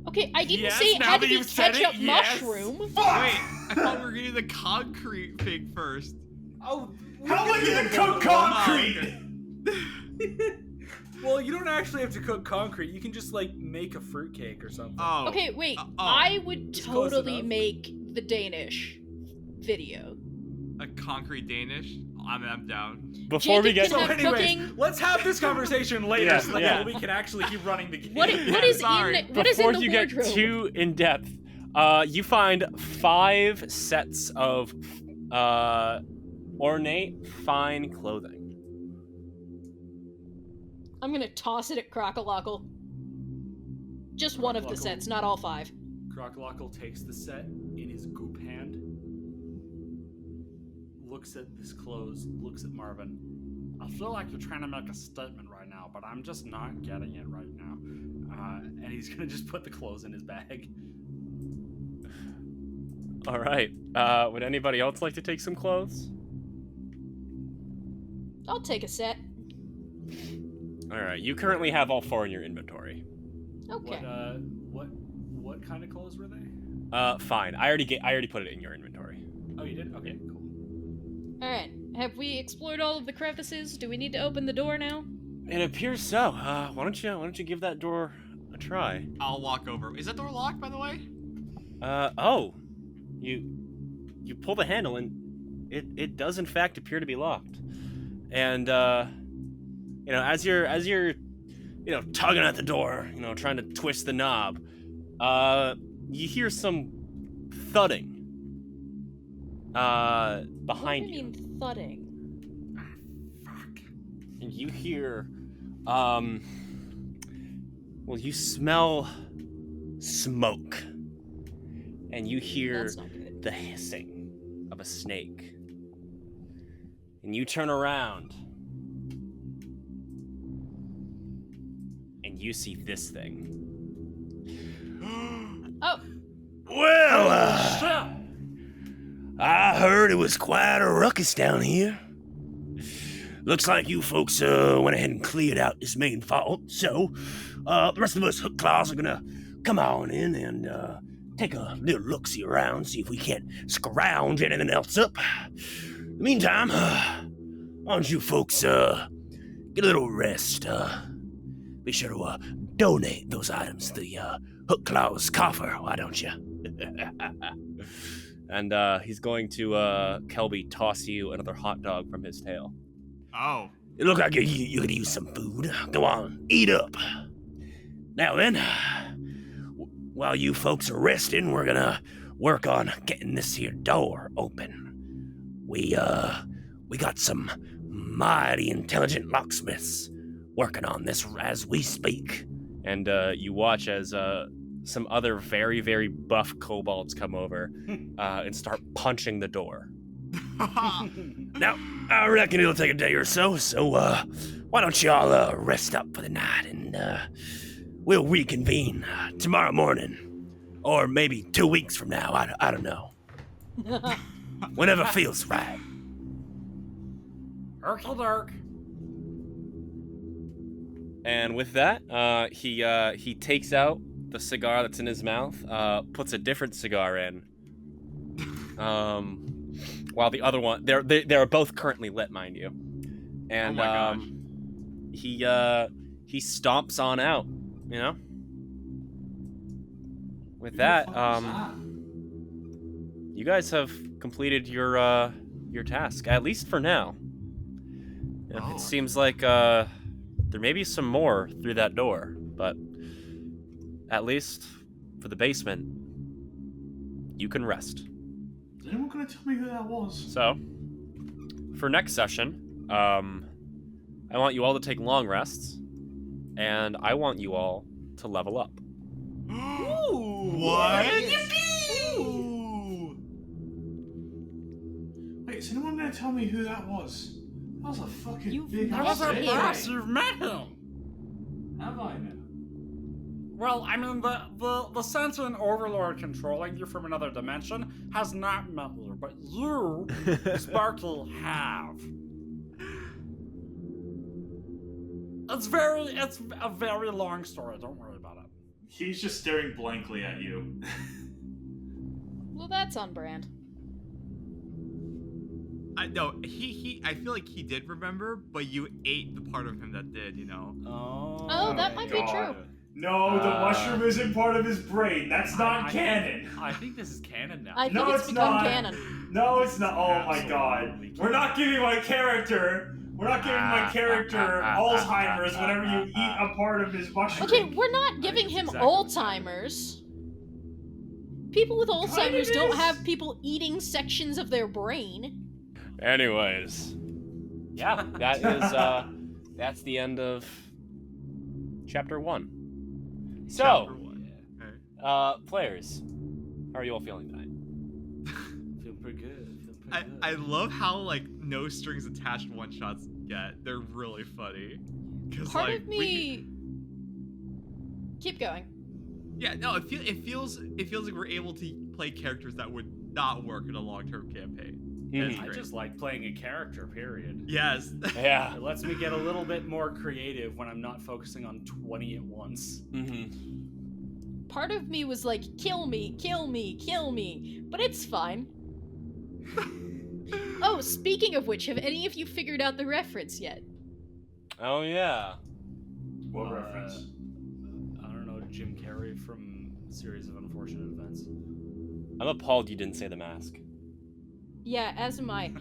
Okay, I didn't Yes, say it now had to that be you've said it, ketchup yes. mushroom. Fuck! Wait, I thought we were getting the concrete thing first. Oh, How am I gonna cook concrete? Well, you don't actually have to cook concrete. You can just like make a fruitcake or something. Oh. Okay, wait. Oh. I would It's close totally enough. make the Danish video. A concrete Danish? I'm down. Before we Jacob get can So, have anyways, cooking. let's have this conversation later Yeah, so that yeah. we can actually keep running the game. What is sorry. in what is in Before the you wardrobe? get too in depth, you find 5 sets of ornate, fine clothing. I'm gonna toss it at Crockalockle. Just one of the Crockalockle. sets, not all 5. Crockalockle takes the set in his goop hand, looks at his clothes, looks at Marvin. I feel like you're trying to make a statement right now, but I'm just not getting it right now. And he's gonna just put the clothes in his bag. All right. Would anybody else like to take some clothes? I'll take a set. All right. You currently have all 4 in your inventory. Okay. What kind of clothes were they? Fine. I already put it in your inventory. Oh, you did? Okay, cool. Alright. Have we explored all of the crevices? Do we need to open the door now? It appears so. Why don't you give that door a try? I'll walk over. Is that door locked, by the way? Oh, you pull the handle and it does in fact appear to be locked. And as you're tugging at the door, trying to twist the knob, you hear some thudding behind What do you. you mean thudding? And you hear, you smell smoke. And you hear That's not good. the hissing of a snake. And you turn around. And you see this thing. Oh, Well, I heard it was quite a ruckus down here. Looks like you folks went ahead and cleared out this main vault, so the rest of us hook claws are gonna come on in and take a little look-see around, see if we can't scrounge anything else up. In the meantime, why don't you folks get a little rest? Be sure to donate those items to the hook claws coffer, why don't you? And he's going to Kelby toss you another hot dog from his tail. Oh. It looked like you could use some food. Go on, eat up. Now then, while you folks are resting, we're gonna work on getting this here door open. We got some mighty intelligent locksmiths working on this as we speak. And you watch as some other very, very buff kobolds come over and start punching the door. Now, I reckon it'll take a day or so, why don't y'all rest up for the night and we'll reconvene tomorrow morning. Or maybe 2 weeks from now, I don't know. Whenever feels right. Urkel dark. And with that, he takes out the cigar that's in his mouth, puts a different cigar in. While the other one, they're both currently lit, mind you. And Oh my gosh. he stomps on out, With that, you guys have completed your task, at least for now. Oh. It seems like there may be some more through that door, but at least for the basement, you can rest. Is anyone gonna tell me who that was? So, for next session, I want you all to take long rests, and I want you all to level up. What? Ooh. Wait, is anyone gonna tell me who that was? That was a fucking You've big never mistake. met Perhaps you've met him. Have I now? Well, I mean, the sentient overlord controlling you from another dimension has not met you, but you, Sparky, have. It's a very long story. Don't worry about it. He's just staring blankly at you. Well, that's on brand. No, I feel like he did remember, but you ate the part of him that did, you know? Oh, that might be true. No, the mushroom isn't part of his brain. That's not canon. I think this is canon now. I think No, it's it's become not. canon. No, it's not. Oh my god. Absolutely We're not giving my character. We're not giving my character Alzheimer's whenever you eat a part of his mushroom. Okay, we're not giving it's him exactly what Alzheimer's. People with Alzheimer's it don't is. have people eating sections of their brain. Anyways, yeah, that is that's the end of chapter 1. So, Chapter 1. Okay. players, how are you all feeling tonight? Feel pretty good. I love how like no strings attached one shots get. They're really funny. Cause Part like of me. Keep going. yeah, no, it feels like we're able to play characters that would not work in a long-term campaign. That's I great. just like playing a character, period. Yes. Yeah. It lets me get a little bit more creative when I'm not focusing on 20 at once. Mm-hmm. Part of me was like, kill me, kill me, kill me. But it's fine. Oh, speaking of which, have any of you figured out the reference yet? Oh yeah. What reference? I don't know, Jim Carrey from Series of Unfortunate Events. I'm appalled you didn't say The Mask. Yeah, as am I.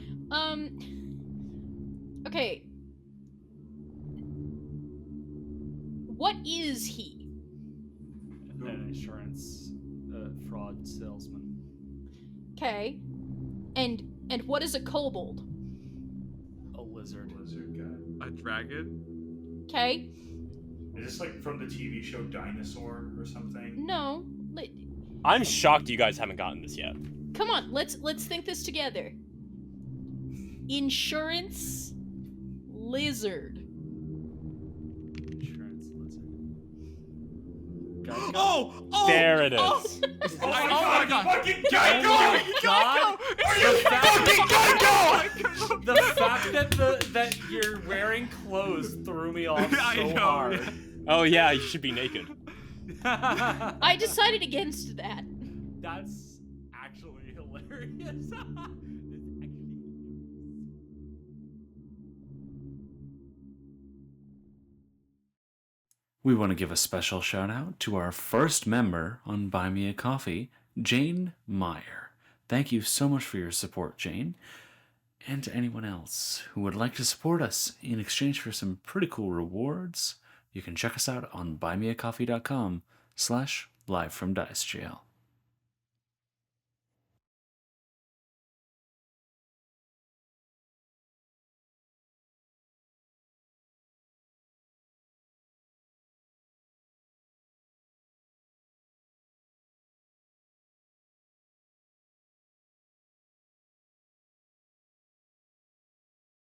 Okay. What is he? An insurance fraud salesman. Okay. And what is a kobold? A lizard. Lizard guy. A dragon? Okay. Is this like from the TV show Dinosaur or something? No. I'm shocked you guys haven't gotten this yet. Come on, let's think this together. Insurance lizard. Insurance lizard. Oh! There it is. Oh, Oh my god! Fucking Oh Geico! my god! The fact that you're wearing clothes threw me off I so know, hard. Oh yeah, you should be naked. I decided against that. That's actually hilarious. We want to give a special shout out to our first member on Buy Me a Coffee, Jane Meyer. Thank you so much for your support, Jane. And to anyone else who would like to support us in exchange for some pretty cool rewards, you can check us out on buymeacoffee.com/livefromdicejail.